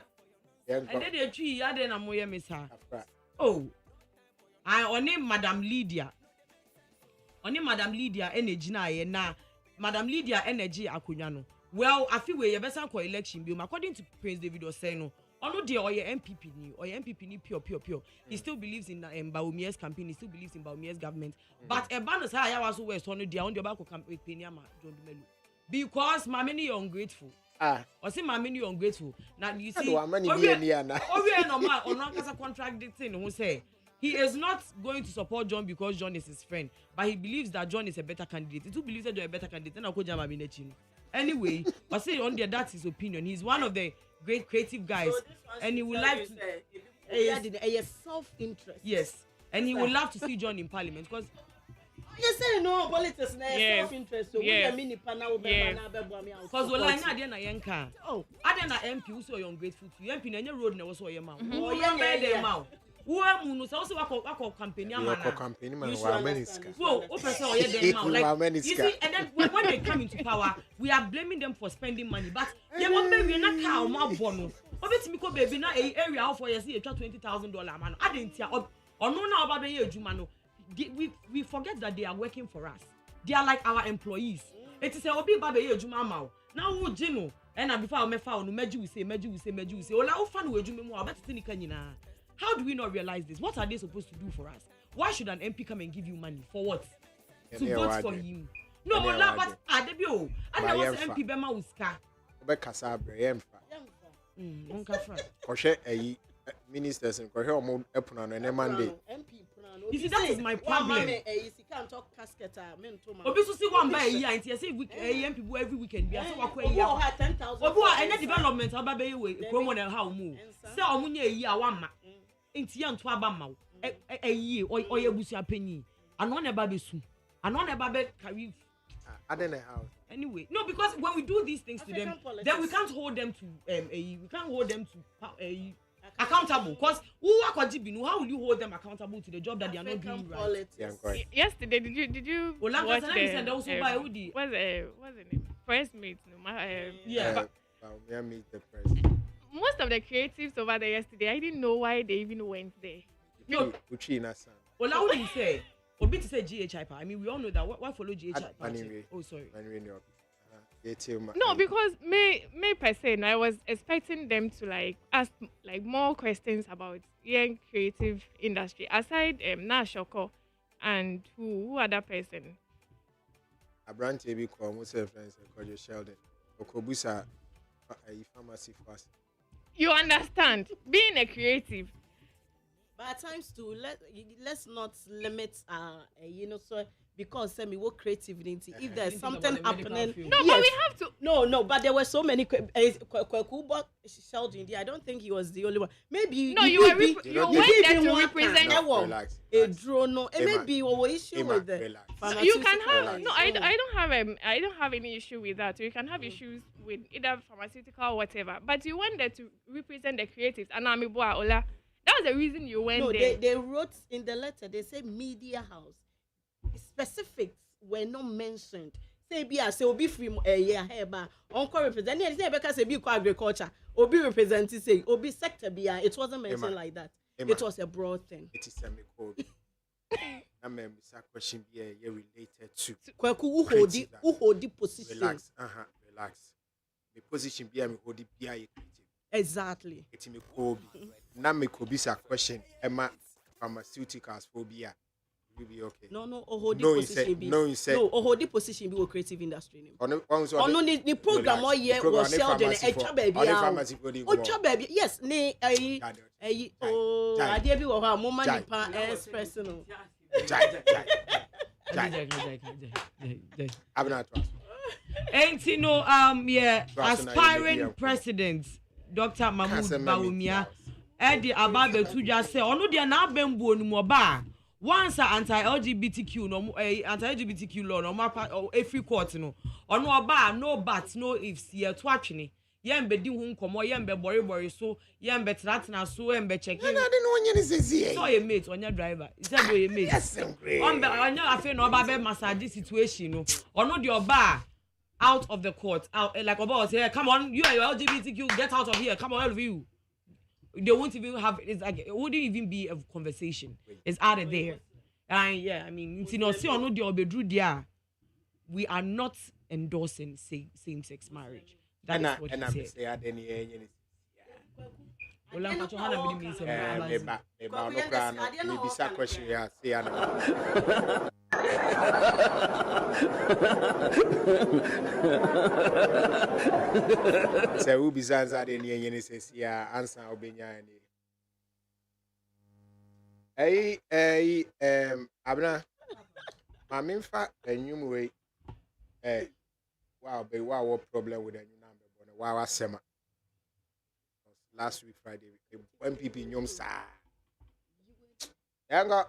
And then the tree yade na moye misa. Oh. I only Madam Lydia energy na Madam Lydia energy akonya no. Well, I feel we best for election bill according to Prince David Osei no. Ono de or your MPP ni pure. He still believes in Baumia's campaign. He still believes in Baumia's government. But a band say I was west on the back campaign John Dumelo. Because mameni ungrateful. Or say mommy you ungrateful. Now you see contradicting who say he is not going to support John because John is his friend, but he believes that John is a better candidate. He too believes that you're a better candidate. Anyway, but say on there, that's his opinion. He's one of the great creative guys, and he would like to. A self-interest. Yes, and he would love to see John in Parliament because. You say no politics na self-interest. So we are mini panel because we like na yenka. Oh, na MP who so ungrateful to you. MP na any road na was so your mouth. Oh, young man mouth. Who am so wako campaign man. Wako campaign man. Wa meniska. Whoa, person or your mouth. Like you see, and then when they come into power, we are blaming them for spending money. But they won't be na car ma bono. Obetimi ko baby na area for you see $20,000 man. I didn't hear. Or no na oba be ejuma no. We forget that they are working for us. They are like our employees. It is a obi babe ejuma ma. Now who jino and before me fa no meji we say. Ola o fa no ejuma mu abeti nika nyina. How do we not realize this? What are they supposed to do for us? Why should an MP come and give you money for what? To vote for him. No, Ola, but adebio. I know what MP bema uska. Obe kasabre yemfa. Onkafra. Ohwe ayi ministers and ohwe omo epuna no ne Monday. You see, that is my problem. You can't talk casket. Obi so see one by a year, and you say people every weekend. We are so wakwe year. Obi any development aba be we promo na how move. Say omunye a year one ma. Inti ya nto aba ma. A year oye busu apenyi. Ano na ba be su. Ano na ba be carry. I don't know how. Anyway, no, because when we do these things to them, then we can't hold them to accountable. Because how will you hold them accountable to the job that they are not doing right? Yesterday, did you watch what's the name? Press mate, no? Yeah. Meet the press. Most of the creatives over there yesterday, I didn't know why they even went there. No, well, how would you say? Obi to say GHI. I mean, we all know that. Why follow GHI? Anyway. Oh, sorry. No, because me per se, I was expecting them to like ask like more questions about young creative industry aside Na Shoko and who other person. A brand TV called myself friends called Sheldon. Okobusa a pharmacy fast. You understand? Being a creative. But at times too, let's not limit so because we work creativity. If there's something happening, no, yes. But we have to. No, but there were so many. Sheldon, I don't think he was the only one. Maybe no, you went there to represent. A drone, no, maybe what issue with the. You can have no. I don't have any issue with that. You can have issues with either pharmaceutical or whatever. But you went there to represent the creatives. And Amibua Ola. That was the reason you went there. They wrote in the letter. They say media house. Specifics were not mentioned. Say obi free ba onko represent say because say be agriculture obi represent say obi sector bia it wasn't mentioned like that. It was a broad thing. It is a code. I'm a question be related to Kwaku who hold the position. Relax. The position be me hold the creative. Exactly. It's me code. Na me could be a question Emma pharmaceuticals phobia. Be okay. No, position be. No, position be creative industry. The program all year was Sheldon baby. Yes, I did be our moment personal. Ain't you know aspiring president Dr. Mahmoud Bawumia Eddie Ababe to just say ono dia na bembu onu ba. Once anti-LGBTQ anti-LGBTQ law no mapa every court no ono oba no but no ifs ye to atwene yembe di hu nkomo yembe bori so yembe tratna so yembe checking na de no onye ni sesi so ye mate onya driver he said do ye mate yes onya afi no oba be massage situation no ono di oba out of the court out like oba say come on you are your LGBTQ get out of here come on all of you. They won't even have it's like it wouldn't even be a conversation. It's out of there. And yeah, I mean, we are not endorsing same-sex marriage. That is what he said. Say who be answer the any says yeah answer obenya any. Abna my minfa enyum we wow be wow what problem with a new number but wow asema last week Friday when people nyum sa yanga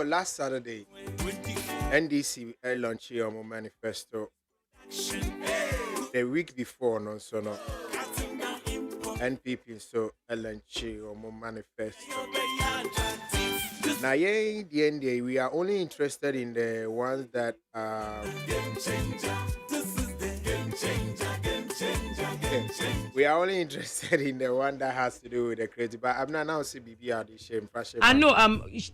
last Saturday, NDC launched your manifesto. The week before, no, so no. NPP so launched your manifesto. Now, yeah, the end day, we are only interested in the ones that we are only interested in the one that has to do with the creative. But I'm not now CBB are the shame. I know.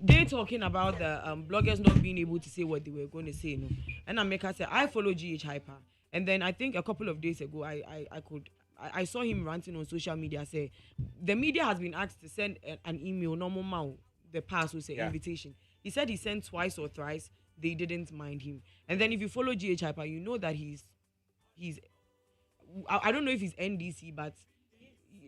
They talking about the bloggers not being able to say what they were going to say. No, and I make her say I follow GH Hyper, and then I think a couple of days ago I saw him ranting on social media. Say the media has been asked to send an email. Normal the pass will say invitation. He said he sent twice or thrice. They didn't mind him. And then if you follow GH Hyper, you know that he's. I don't know if he's NDC, but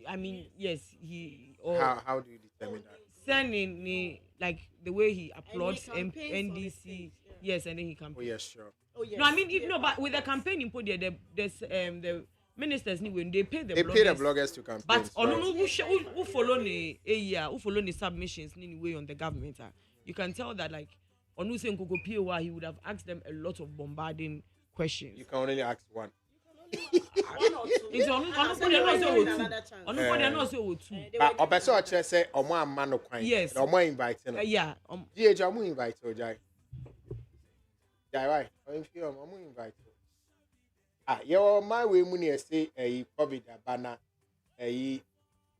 I mean, yes, he. Or how do you determine that? Sending like the way he applauds NDC, yes, and then he campaigns. Oh yes, sure. Oh yes. No, I mean, but with the campaign input there, the ministers when they pay the they bloggers, pay the bloggers to campaign. But who follow the submissions anyway on the government? You can tell that like on who say POA, he would have asked them a lot of bombarding questions. You can only ask one. One or two. It's on But Obeso say Omo man no kwan. Yes. Omo invite no. Yeah. GH Omo invite o Jai. Jai why? Omo invite. Your my way money say COVID abana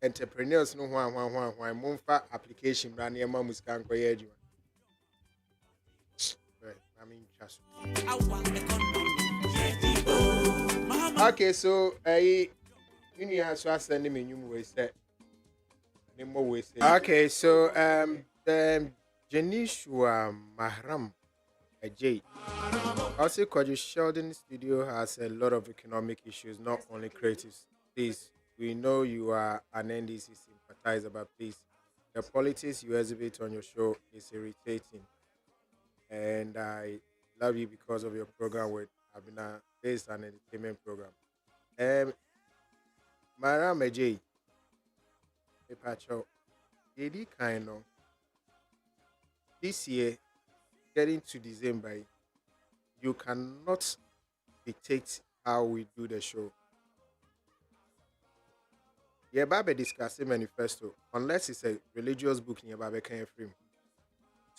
entrepreneurs no one monfa application brand near mamus can go here. I mean just. Okay, so you have to send me new ways that more ways. Okay, so Janishua Mahram Ajay. Also, Kojo Sheldon Studio has a lot of economic issues, not only creative. Please, we know you are an NDC sympathizer, but please, the politics you exhibit on your show is irritating. And I love you because of your program with Abina. This is an entertainment program. Mara Majay, Pacho, Dedi Kaino, this year, getting to December, you cannot dictate how we do the show. Babe discussing manifesto, unless it's a religious book in Babe can frame.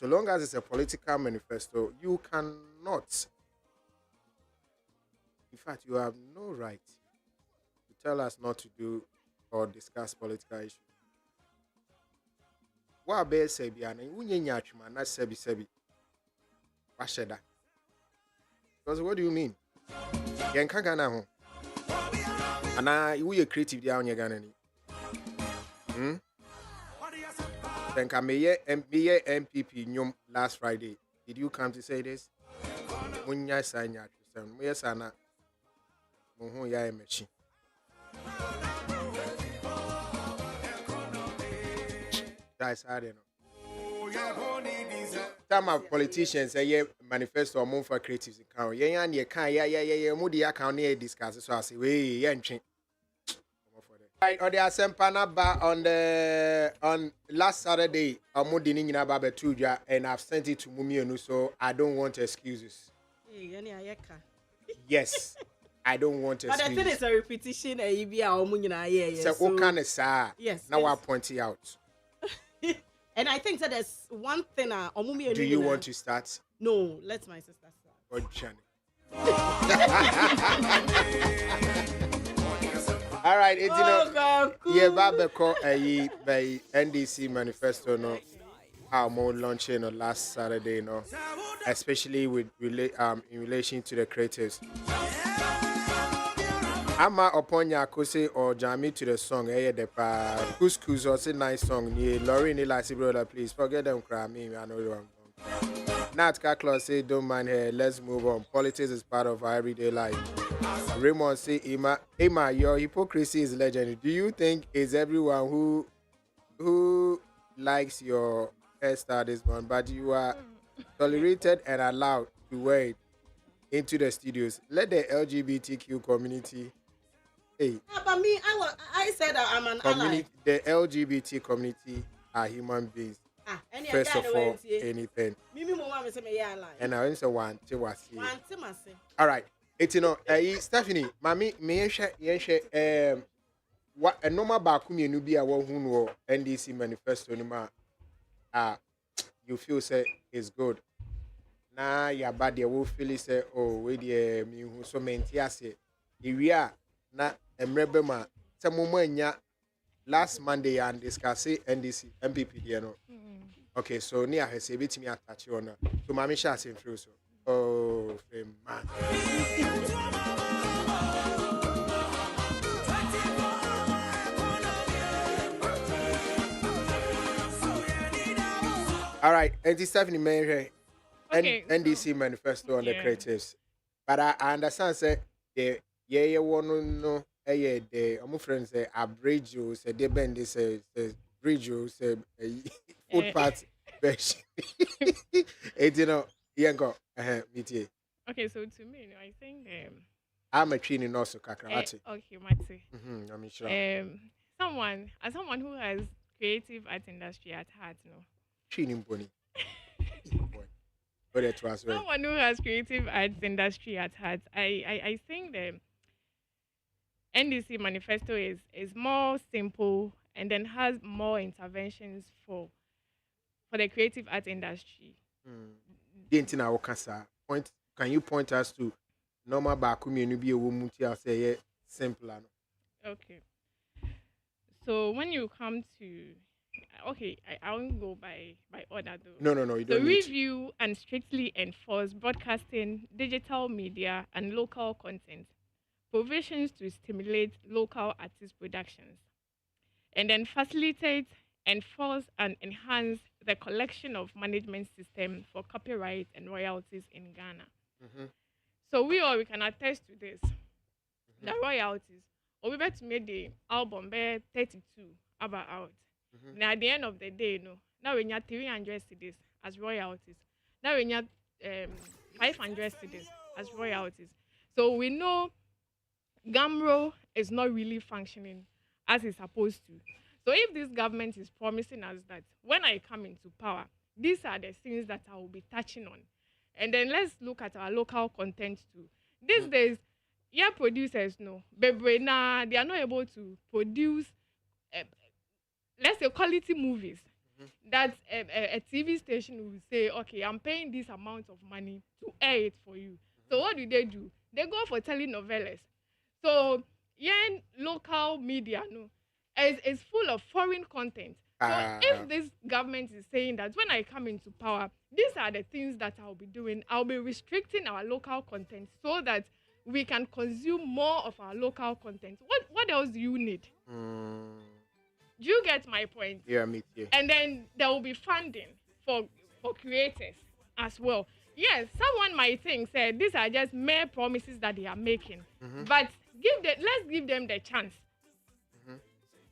So long as it's a political manifesto, you cannot. In fact, you have no right to tell us not to do or discuss political issues. What about Sebi and Unyanyachuma, not Sebi? Washeda. Because what do you mean? Yanka Ghana home. And now you creative down your Ghana. Then come here MPP Nyum last Friday. Did you come to say this? Munya Sanya, Muya Sana, Muhuya Mechi. That's hard enough. Some of politicians say manifesto or move for creatives account. Yeah, and you can't, moody account here discuss. So I say, we right, or the Asempana bar on last Saturday, I'm mooding in about Tuja, and I've sent it to Mummy, so I don't want excuses. Yes, I don't want excuses. But I think it's a repetition, So what kind of say? Yes. Now I'll point it out. And I think that there's one thing. Do you want to start? No, let my sister start. Good channel. All right, it's yeah, Babeko by NDC Manifesto no. I'm launching last Saturday, no, especially with in relation to the creatives. Ama upon Yakose or Jamie to the song, the Couscous or say nice song, Laurie Nilasi brother, please forget them cry me, I know you are. Nat Kaklo say don't mind her, let's move on. Politics is part of our everyday life. Raymond say Emma, your hypocrisy is legendary. Do you think it's everyone who likes your hairstyle this month, but you are tolerated and allowed to wear it into the studios? Let the LGBTQ community. Hey, but me, I said that I'm an ally. The LGBT community are human beings. First of all, anything. And I also want to was here. All right. It's Stephanie, Mammy, me what a normal bakumi nubia who NDC manifesto numa. You feel say it's good. Now your body will feel say, oh, wait, me who so mentiase. If we are na emrebema, some moment last Monday and discuss NDC MPP, you know. Okay, so near her say bit me attach you on. So Mammy Shas in through so. Oh, man. All right, and Stephanie Mary, NDC Manifesto on the creatives. But I understand, say, yeah, one no, the friends say, a bridge, say, they bend this, bridge, say, footpath version. It's, Yanko, meet. Okay, so to me, I think I'm a training also Kakarate. Okay, Mati. I'm sure. Someone who has creative art industry at heart, Training Bonnie. Someone who has creative arts industry at heart, I think the NDC manifesto is more simple and then has more interventions for the creative art industry. Can you point us to normal bakumi and be a woman to say simpler? Okay. So when you come to I won't go by order though. No, you don't. Review and strictly enforce broadcasting, digital media, and local content. Provisions to stimulate local artist productions. And then facilitate, enforce, and enhance the collection of management system for copyright and royalties in Ghana. So we can attest to this. The royalties. Or we better make the album be 32 about out. Now at the end of the day, now we have 300 cedis as royalties. Now we have 500 cedis as royalties. So we know Gamro is not really functioning as it's supposed to. So if this government is promising us that when I come into power, these are the things that I will be touching on. And then let's look at our local content too. These days, producers they are not able to produce let's say quality movies. that a TV station will say, okay, I'm paying this amount of money to air it for you. So what do? They go for telenovelas. So local media is full of foreign content. So if this government is saying that when I come into power, these are the things that I'll be doing, I'll be restricting our local content so that we can consume more of our local content. What else do you need? Do you get my point? Yeah, me too. And then there will be funding for creators as well. Yes, someone might think say these are just mere promises that they are making, but let's give them the chance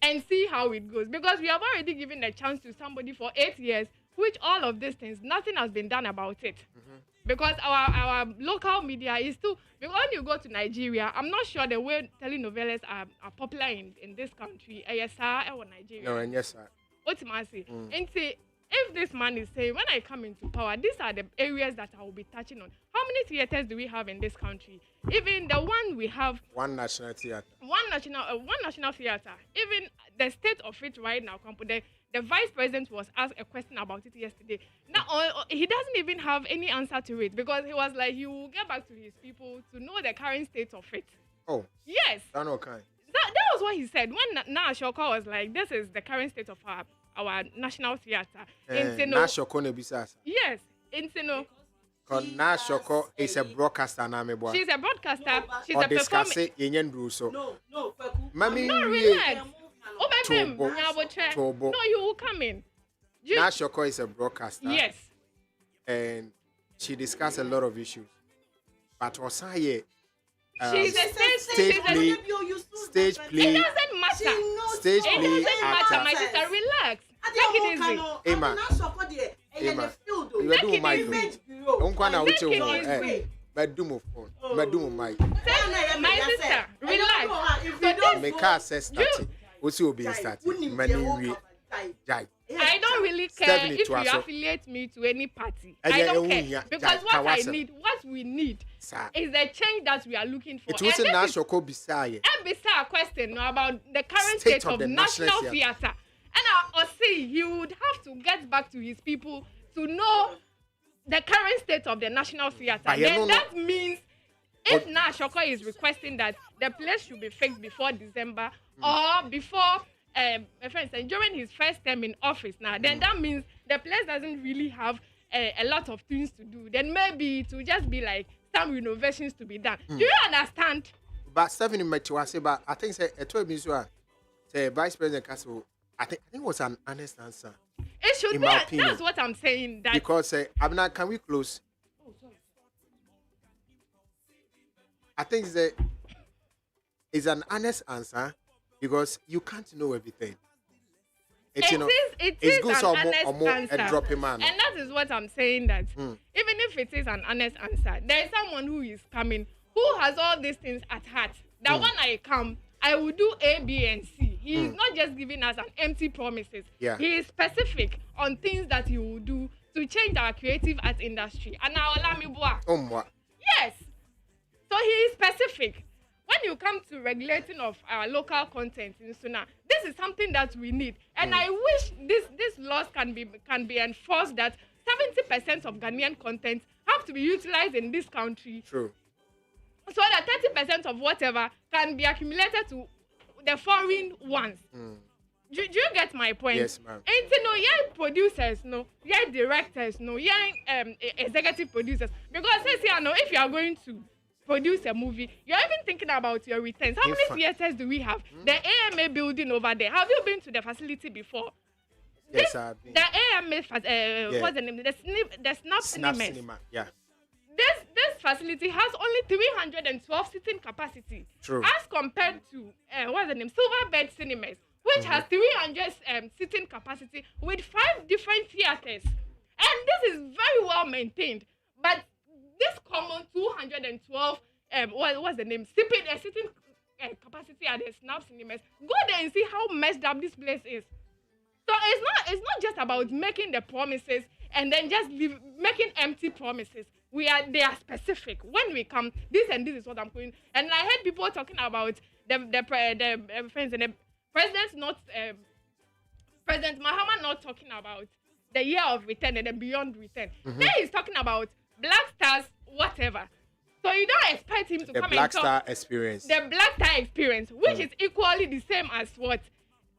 and see how it goes, because we have already given a chance to somebody for 8 years, which all of these things, nothing has been done about it. Because our local media is still, because when you go to Nigeria, I'm not sure the way telenovelas are popular in this country. Yes, sir, or Nigeria. No, and yes, sir. Ultimately, and say, if this man is saying, when I come into power, these are the areas that I will be touching on. How many theaters do we have in this country? Even the one we have. One national theater. One national theater. Even the state of it right now, the vice president was asked a question about it yesterday. Now, he doesn't even have any answer to it, because he was like, he will get back to his people to know the current state of it. Oh. Yes. That's okay. That was what he said. When Nashoka was like, this is the current state of our national theater. Nashoko yes. Insino. Nashoko is a broadcaster. She's a broadcaster. She's or a performer. No, Mami, no, relax. No, you will come in. Nashoko is a broadcaster. Yes. And she discussed a lot of issues. But Osaye, she's a stage play. Stage play. It doesn't matter. Stage play. It doesn't matter, my sister. Relax. Take it easy. Emma. You are doing my My sister, relax. My car says starting. What's your being starting? I don't really care if you affiliate me to any party. I don't care. Because what we need is the change that we are looking for. It wasn't Nashoko Bisaya. And beside a question about the current state of the national theater. And I'll see he would have to get back to his people to know the current state of the national theater. Then that means if Nashoko is requesting that the place should be fixed before December or before during his first term in office then that means the place doesn't really have a lot of things to do. Then maybe to just be like some renovations to be done. Do you understand? But Stephanie Metuase, but I think say Vice President Castle, I think it was an honest answer. It should in be. My opinion. That's what I'm saying. That because Abna, can we close? Oh, sorry. I think it's an honest answer because you can't know everything. It is good an honest answer. Dropping man. And that is what I'm saying, that even if it is an honest answer, there is someone who is coming who has all these things at heart. That when I come, I will do A, B, and C. He is not just giving us an empty promises. Yeah. He is specific on things that he will do to change our creative art industry. And now, yes. So he is specific. When you come to regulating of our local content in Suna, this is something that we need. And I wish this laws can be enforced that 70% of Ghanaian content have to be utilized in this country. True. So that 30% of whatever can be accumulated to the foreign ones. Do you get my point? Yes, ma'am. And producers, directors, executive producers. Because if you are going to produce a movie, you're even thinking about your returns. How many theaters do we have? The AMA building over there. Have you been to the facility before? Yes, I've been. The AMA, what's the name? The Snap Cinema. Yeah. This facility has only 312 seating capacity. True. As compared to Silverbed Cinemas, which has 300 seating capacity with 5 different theaters. And this is very well maintained. But this common 212 what's the name? Sitting capacity at the Snap Cinemas. Go there and see how messed up this place is. So it's not just about making the promises and then just making empty promises. They are specific. When we come, this and this is what I'm going. And I heard people talking about the president's President Mahama not talking about the year of return and the beyond return. Then he's talking about Black Stars, whatever. So you don't expect him to come and talk. The Black Star experience. The Black Star experience, which is equally the same as what?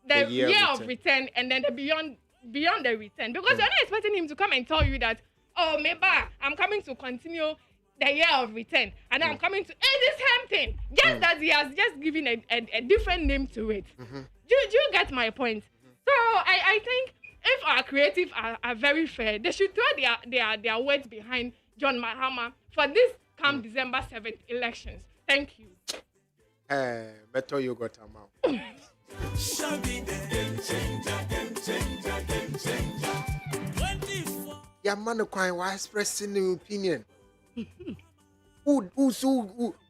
The year of return and then the beyond the return. Because you're not expecting him to come and tell you that, oh, maybe I'm coming to continue the year of return. And I'm coming to, the same thing. Just that he has just given a different name to it. Do you get my point? So I think if our creatives are very fair, they should throw their weight behind John Mahama for this come December 7th elections. Thank you. Better you got a mouth. Yeah, man, why expressing the opinion? Who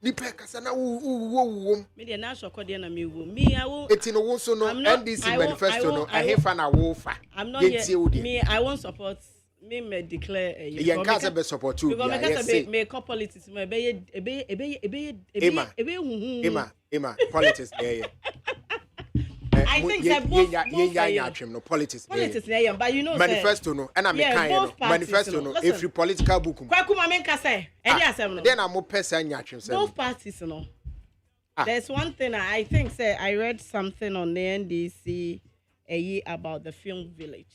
nipe kasana who me dey na soko dey na me wo me I won't. It's in a so no NDC manifesto no I have an awofa. I'm not here. Me I won't support me declare you can't be support you because me politics me Emma politics there. I think that both politics there, but you know manifesto no and I'm kind manifesto no if you political book then I'm person both parties no. There's one thing I think say I read something on the NDC about the film village.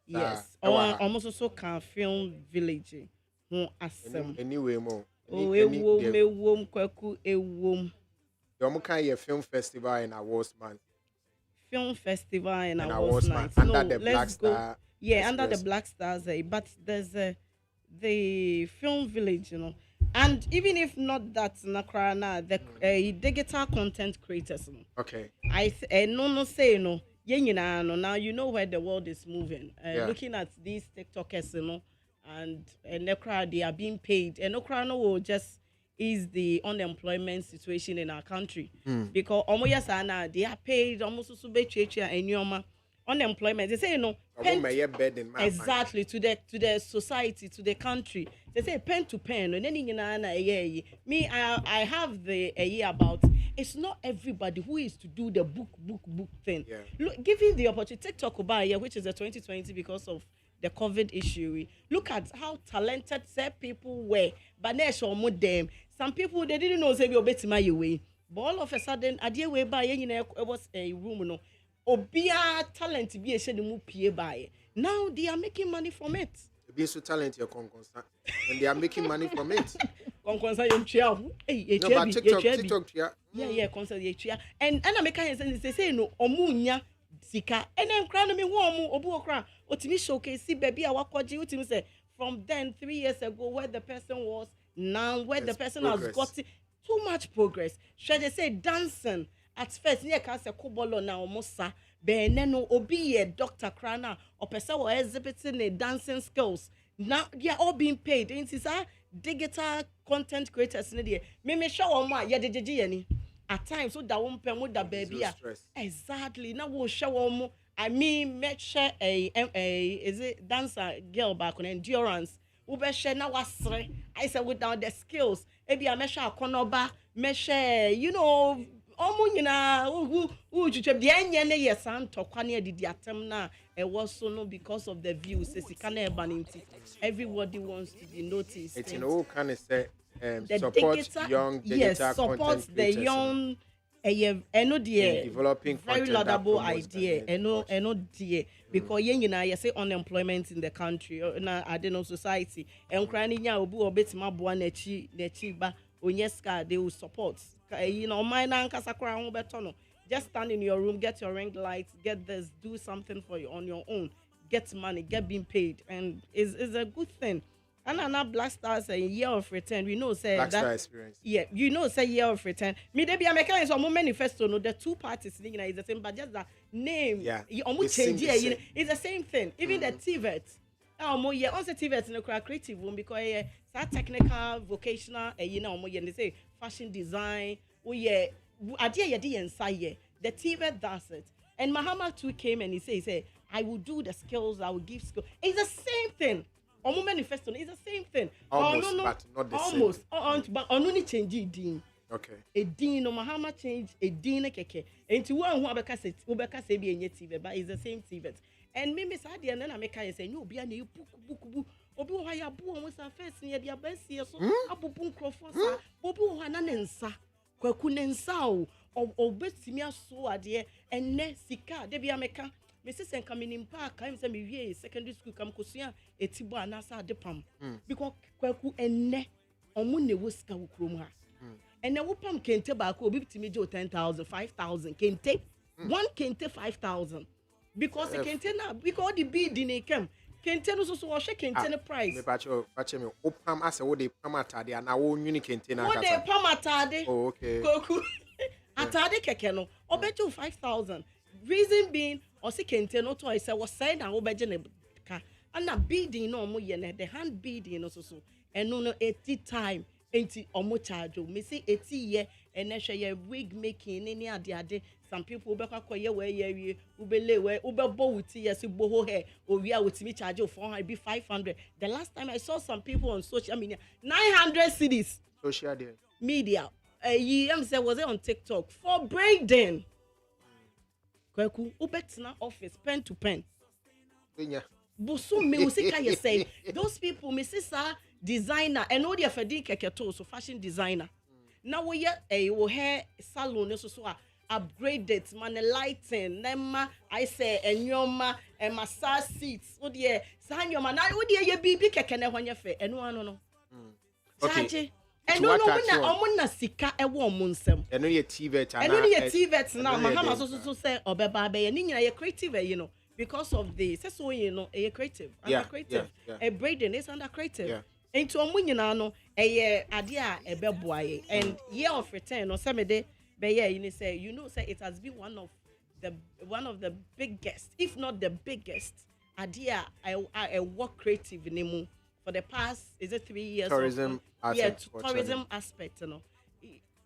Yes. Almost also can film village. Anyway more. You can a film festival in awards month. Film festival and awards night. Under the Black Star. Yeah, under the Black Stars. But there's the film village, you know. And even if not that, Nakrana, the digital content creators. Okay. No say no. Now you know where the world is moving. Looking at these TikTokers, you know, and Nekra, they are being paid. And Nekra will just is the unemployment situation in our country because they are paid almost and unemployment. They say exactly to the society, to the country. They say pen to pen. And then me, I have the about it's not everybody who is to do the book thing. Yeah. Look, giving the opportunity, TikTok which is the 2020 because of the COVID issue. Look at how talented some people were, but them. Some people they didn't know say be obeti my way. But all of a sudden, adie way by it was a room no. Obia talent be a shade mu pie by. Now they are making money from it. Be so talented your conconsa, and they are making money from it. Conconsa yom chia. Hey, no, but TikTok chia. Yeah, consa ye chia. And I make they say no omunya sika. And then crown me warm obu okra. Otimi showcase see baby awakwaji utimi say from then 3 years ago where the person was now where the person progress. Has got too much progress. Should they say dancing at first near cancer kubolo na omosa beneno obi a doctor crana or person was exhibiting a dancing skills. Now they are all being paid. It's digital content creators in the me show on my any at times so that won't permit that baby. Exactly. Now we'll show on I mean, make sure is it dancer girl back on endurance. Ube share now wasre. I said without the skills, maybe I measure a konoba, measure, you know, who the anya yes and tokwane did the attempt now. It was so no because of the views. Everybody wants to be noticed. It's in all kind of say support young digital support the young. Developing very laudable idea. Because you say unemployment in the country I don't know society. And crying obu obet ma boa nechi ba onyeska they will support. You know, my nankasakra ho betono. Just stand in your room, get your ring lights, get this, do something for you on your own, get money, get being paid, and is a good thing. And now Black Stars a year of return. We know say Black that Star experience. Yeah, you know say year of return. Me they be American is on manifesto. No, the two parties is the same, but just the name. Yeah, it's the same thing. Even the TVET. Now yeah, on the TVET in the creative one because it's technical, vocational. You know, they say fashion design. Oh yeah, idea inside the TVET does it. And Mahama too came and he said, I will do the skills. I will give skills. It's the same thing. Manifesto is the same thing. Almost, but not the almost. same. But only change it. Okay. A din no mahama change a din keke. And to one who abeka say be enye TV, but it's the same TV. And me miss Adi and then I make I say no be any book. Obi wo ya bu won sa first near dia besi so abubun crofo sa obi wo na nensa kwaku nensa o obetimi aso ade enne sika de bia meka me sesen kaminim park am say me wie secondary school kam kosua etibo anasa adepam because kwaku enne omo ne wo sika wo krom ha enne wo pam kente ba ko obi bitimi je 10,000 5,000 kente one kente 5,000 because kente na because the bid in came kente no so wo hwe kente no price me patch me opam ase wo de pam atade na wo nwini kente na kasa wo de pam atade oh okay koku atade keke no obeju 5,000 reason being o se kente no to say wo say na wo beje ne ka ana bidding no mo ye ne the hand bidding no so eno no 80 time enti omo charge me say 80 ye ene hwe ye wig making any ade some people be kwakoye we ye ubele we ubebo wuti yes boho hair owia wutimi charge 400 be 500 the last time I saw some people on social media 900 cedis social media am say was it on TikTok for braiding kwaku ubetna office pen to pen busu me usika you say those people me sister designer and all the fedi keketo so fashion designer now we wo hair salon so upgraded man lighting nema I say enyoma massage seats wo de sanyoma na wo de ye bibi keke na hwanye fe eno ano no okay eno no na omuna sika ewo omunsem eno ye tvet ana eno ye tvet na mahama so say obeba be ye ni nyina ye creative you know because of the so you know a creative under creative a braiding is under creative into omunyina no eye ade a ebeboaye and year of return no say me de yeah, you say say it has been one of the biggest, if not the biggest, idea I work creative in for the past 3 years. Tourism tourism aspect, you know,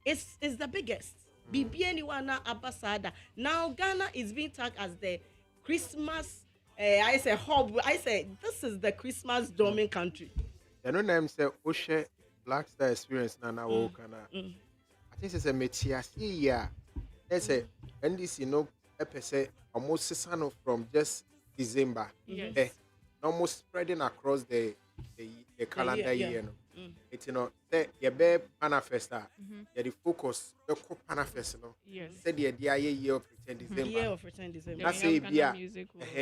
it's the biggest. BB anyone ambassador now Ghana is being tagged as the Christmas. I say hub. I say this is the Christmas dorming country. You know, name say Oshe Black Star Experience na Kana. I think it's a Metias here. There's a NDC no episode almost season from just December. Almost spreading across the calendar year. It's the be Manifesto. The focus the Manifesto. Yes. Said the year of pretend December. Year of pretend December. I say bia.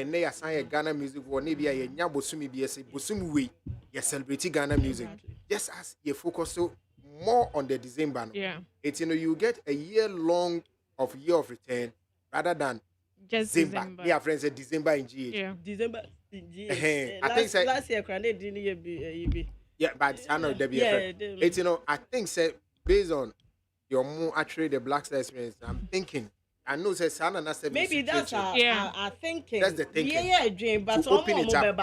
Ne ya sign Ghana music or ne bia ye nya bosumi bia say bosumi we ye celebrate Ghana music. Just as you focus so more on the December. Yeah. It's you get a year long of year of return rather than just December. Yeah, friends said December in GH. Yeah. December in GH. I think last year Krande didn't be. Yeah, but I know there be it's I think say based on your more actually the Black Star Experience, I'm thinking I know say Sana na maybe that's our thinking. That's the thinking. Yeah, dream but to open it up.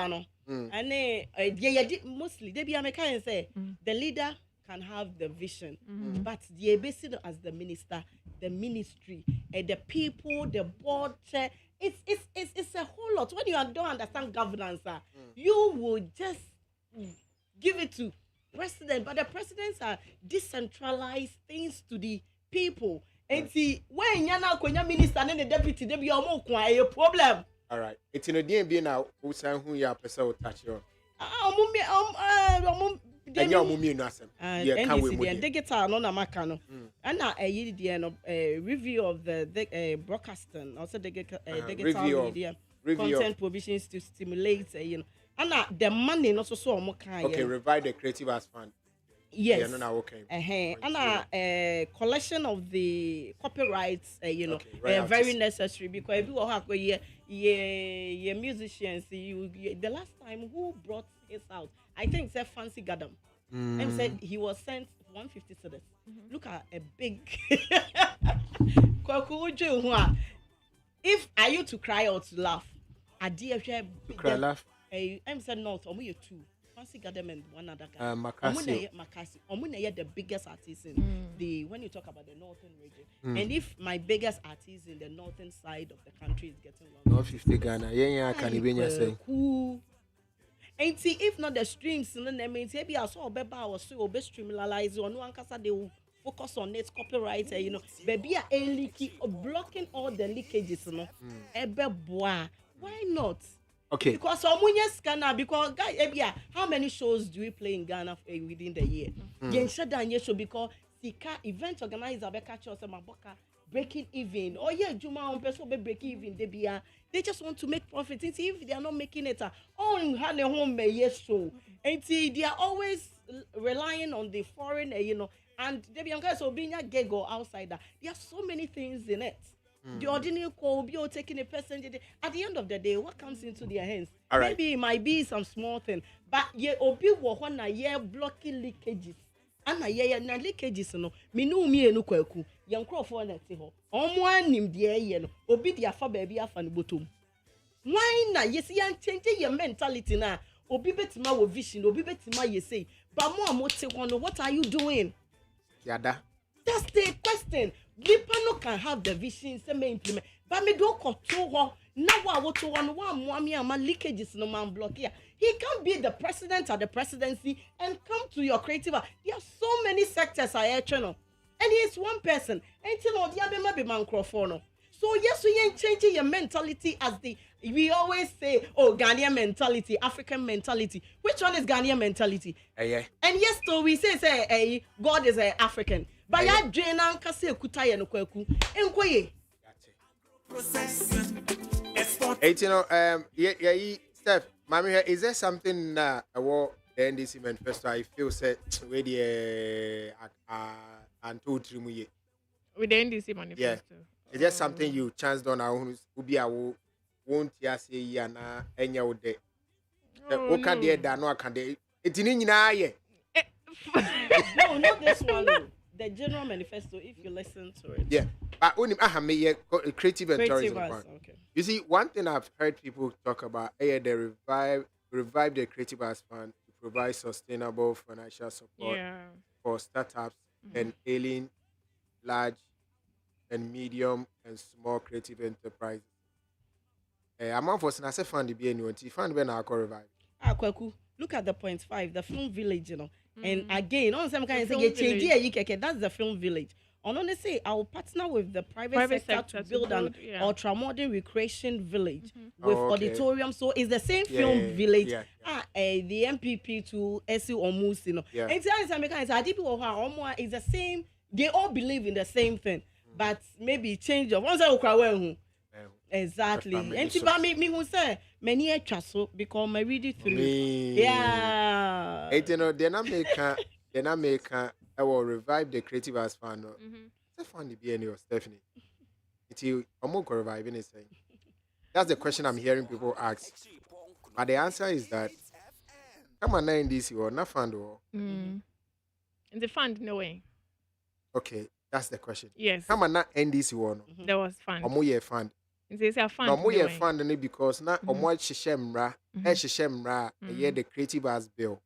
And mostly they be American say the leader can have the vision, but the ABC as the minister, the ministry, and the people, the board, it's a whole lot. When you don't understand governance, you will just give it to president, but the presidents are decentralized things to the people. And see, when you're not when you're minister and the deputy, they be almost a problem. All right, it's in a DMB now. Who say who you are person will touch you? And your mummy no asem. Yeah, can we move? Digital no na maka no. And na review of the broadcasting also digital media content provisions to stimulate and the money no so mo kan. Okay, revive the creative as fund. Yes. Yeah, no na okay. And collection of the copyrights very necessary because if you have yeah musicians the last time who brought this out I think it's a Fancy Gadam. And said he was sent 150 cedis. Look at a big if are you to cry or to laugh? I dear to cry laugh. I'm said no, Omu two. Fancy Gadam and one other guy. Makasi. Omuna the biggest artist in the when you talk about the northern region. And if my biggest artist in the northern side of the country is getting longer. 150 Ghana. Yeah, can you say? And see, if not the streams, then means maybe I saw Beba or so be streamlined or no ankasa they will focus on it, copyright, you know, baby a leaky blocking all the leakages, you know. Why not? Okay. Because Omunya scanner, because guy, how many shows do we play in Ghana within the year? Show because Sika event organizer catch us breaking even. Oh yeah, Juma on person be breaking even. They just want to make profit. If they are not making it, oh, had a home yes show. And they are always relying on the foreign, you know, and they be so being a gig or outsider. There are so many things in it. The ordinary call be taking a passenger. At the end of the day, what comes into their hands? All right. Maybe it might be some small thing, but yeah, obi wo na yeah blocking leakages. Ana yeah na leakages no. Me no me enu kwaku. Yan crofo na te ho. Omo anim de ye no. Obi de afa baby afa no bottom. Why na yes yan change your mentality na. Obi betima wo vision, obi betima ye say. But mo amote no, what are you doing? Yada. That's the question. Lipano can have the vision, say me implement. But me do control. Now what to one mommy and my leakages no man block here. He can't be the president or the presidency and come to your creative. There are so many sectors are channel. And he's one person. Until all the other be man no. So yes, we ain't changing your mentality as we always say, oh, Ghanaian mentality, African mentality. Which one is Ghanaian mentality? Yeah. And yes, so we say God is African. But ya Jena kase kutaye no kwaku. Enkoye. Steph, Mami here, is there something about the NDC manifesto I feel said with the and two trimuye? With the NDC manifesto. Yeah. Is there something you chanced on our ubi a won't ya say ya na enya ode? What can they da no can they? It's in ye. No, not this one. The general manifesto, if you listen to it. Yeah. But only creative and tourism. Okay. You see, one thing I've heard people talk about, they revive the creative arts fund to provide sustainable financial support for startups and ailing large and medium and small creative enterprises. I'm on for Senase fund to be anyone. Fund when I call revive. Kwaku, look at the point 5, the film village, you know. And again, on some kind of say, that's the film village. On only say, I will partner with the private sector to build an ultra modern recreation village with auditorium. So it's the same film village. The MPP to SU Omus, you know. And it's the same. They all believe in the same thing, but maybe change of one side. Exactly. And to me who say many a chasso because my read it through. Yeah. You know, then I make I will revive the creative arts fund. It's fun to be any of Stephanie. Until I'm more reviving it. That's the question I'm hearing people ask. But the answer is that come on in this or not fund or in the fund, no way. Okay, that's the question. Yes. Come on not NDC one. There was fund. Or more year fund. It's a fund. No more year fund because now or more shishemra, the creative arts bill.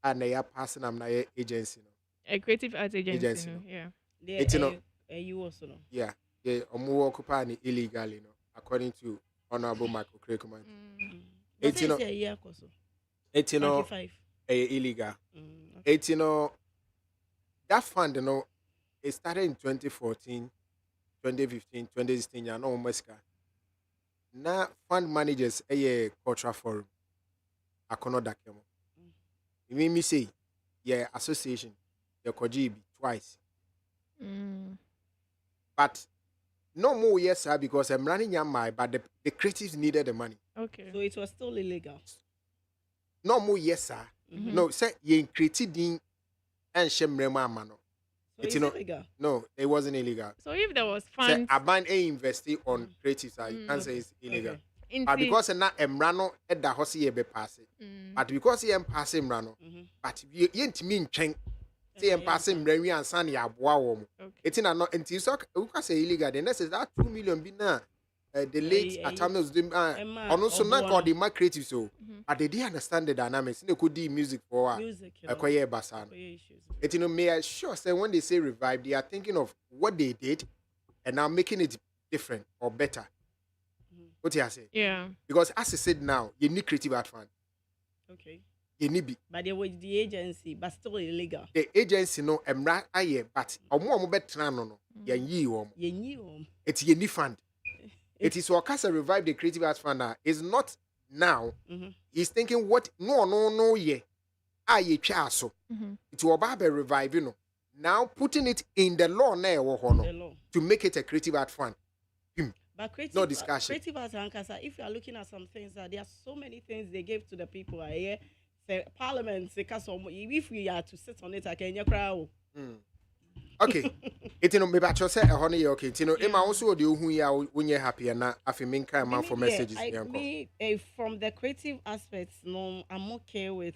And they are passing them na agency. A creative arts agency. Yeah. It's you also know. Yeah. They occupy illegally, according to Honorable Michael Craigman. It's illegal. It's that fund, it started in 2014, 2015, 2016. You know, now fund managers a cultural forum. I cannot dakemo. You mean me say, yeah, association, the Kojibi twice. But no more yes, sir, because I'm running your mind, but the creatives needed the money. Okay. So it was still illegal. No more yes, sir. No, say you created and shemrema mano. So it's illegal. No, it wasn't illegal. So if there was funds, I ban a investing on creatives, you can't say it's illegal. But because na emrano at the house ye be pass it. But because he am passing rano, but you ain't mean change. Say am passing Remy and Sunny Abuawom. It's in a not until so we can say illegal. Then that's that 2 million be now. The late Atamils on also not called the market creative so. But they didn't understand the dynamics. They could do music for a quiet basan. It's me sure say when they say revive, they are thinking of what they did and now making it different or better. What you say? Yeah. Because as I said now, you need creative art fund. Okay. Yenibi. But they were the agency, but still illegal. The agency no emra aye, but omo betra no yenyi wom. Yenyi wom. It's yeni fund. It is Wakasa revive the creative arts fund. It's not now. He's thinking what no ye. Aye chaso. It will be revive, you know. Now putting it in the law now to make it a creative art fund. But creative, no discussion. Creative arts and if you are looking at some things, there are so many things they gave to the people. Say Parliament, if we are to sit on it, I can crowd. Okay. It no maybe I just say a honey okay. You know, Emma also do who ya when you're happy and I feel main kind man for messages. From the creative aspects, no, I'm okay with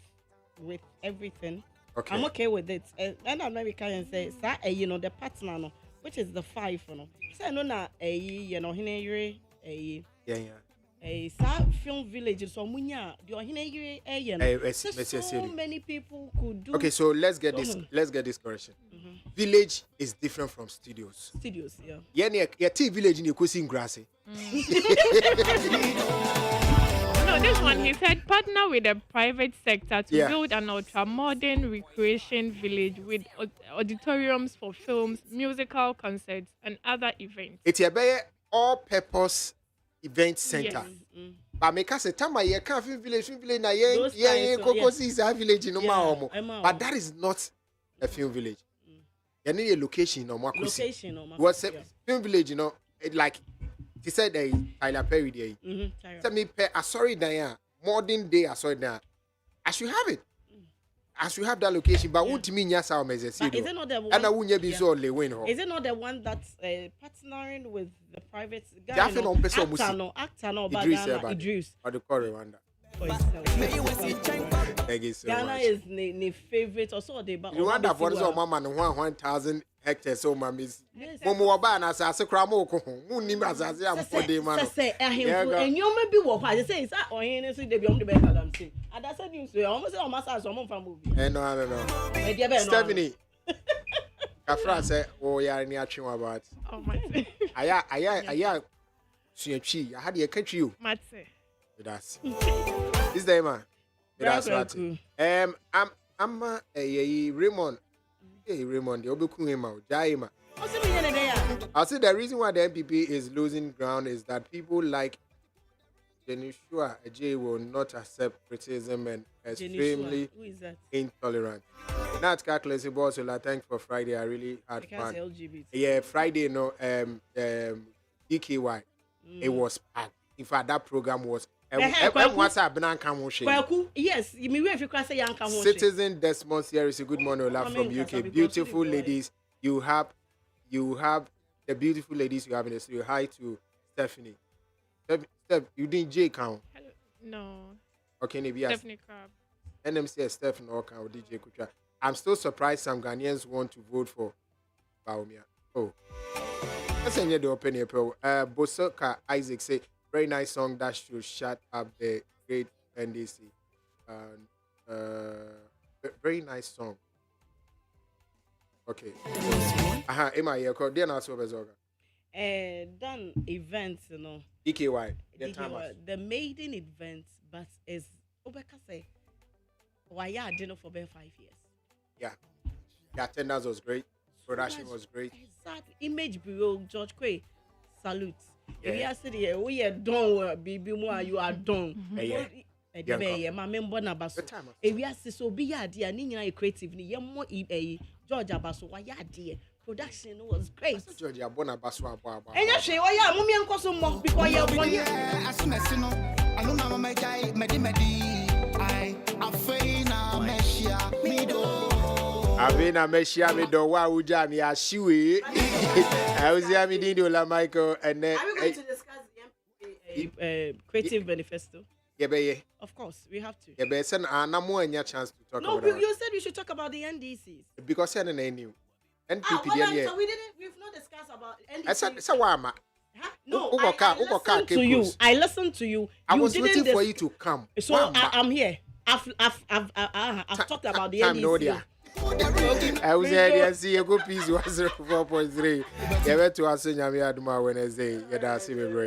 everything. Okay. I'm okay with it. And America and say, you know, the partner, no, which is the 5, you know. So no na you know, film village so munya so many people could do. Okay, so let's get this correction. Village is different from studios. Yeah. Yeah, village in the grass. No, this one he said partner with the private sector to build an ultra-modern recreation village with auditoriums for films, musical concerts, and other events. It's a all-purpose event center. But make us a time I can't village na village no more. But that is not a film village. You need a location no more. What's a film village, you know, like he said Tyler Perry there. Tell me sorry Diane, modern day sorry now. I should have it. I should have that location, but what mean yes our measures? Is it not the one? And I wouldn't be so win. Is it not the one that's partnering with the private guy? Actor no, Idris. Or the Rwanda. Ghana is the favorite also the Rwanda for so mama no 1,000 hectares so mamis. Momo oba na asase kra mo ko ho. Munnim asase am for dey man. Say ahemfo enyom bi wo kwa say say ohen so dey bi om dey be kadam say. Adasa news we almost say o masa so mo fa mo bi. No. Stephanie. Kafra say o yare ni atwe about. Oh my. Aya suatwi. I had ye catch you. Matse. That's this day man. That's what. I'm Raymond. Hey Raymond, the Obukunema, Jaima. I see the reason why the MPP is losing ground is that people like Jenishua Ajay will not accept criticism and extremely intolerant. That's calculated boss. So thanks for Friday. I really had fun. LGBT. Yeah, Friday no DKY. It was packed. In fact, that program was. Yes, you mean if you can say Citizen Desmond here is a good morning Ola from UK. Beautiful ladies, you have the beautiful ladies you have in the studio. Hi to Stephanie. Steph, you didn't J count? No. Okay, maybe Stephanie Crab. NMC Stephanie or count DJ Kucha. I'm still surprised some Ghanaians want to vote for Baumia. Oh, let's end the open April. Bosoka Isaac say. Very nice song that should shut up the great NDC. Very nice song. Okay. Emma, you're called Diana Sobezoga. Done events, you know. DKY. The maiden event, but is Obeka say, why ya dinner for about 5 years? Yeah. The attendance was great. Production was great. Exactly. Image Bureau, George Quay. Salute. If you are sitting we are done, baby, more you are done. My member Nabaso. If you are so be a dear, Nina creative, more George Abaso, why dear. Production was great. George Abona Baso. And you say, why are Mummy and Cosmo because you have 1 year? As soon as you know, I don't know my guy, Medi. I afraid now, Meshia, me do. Avena Meshia, me do, wa uja mi ashiwe. I was here, me did Ola Michael, and then. Are we going to discuss the creative manifesto? Yeah. Of course, we have to. Yeah, but send no more any chance to talk about. No, you said we should talk about the NDCs. Because you're new. NPP, so we've not discussed about NDCs. I said, so why am I? No, I listened to you. I was waiting for you to come. So I'm here. I've talked about the NDC. I was here to see a good piece. 4.3. You went to us in Yami Aduma Wednesday. You see me, bro.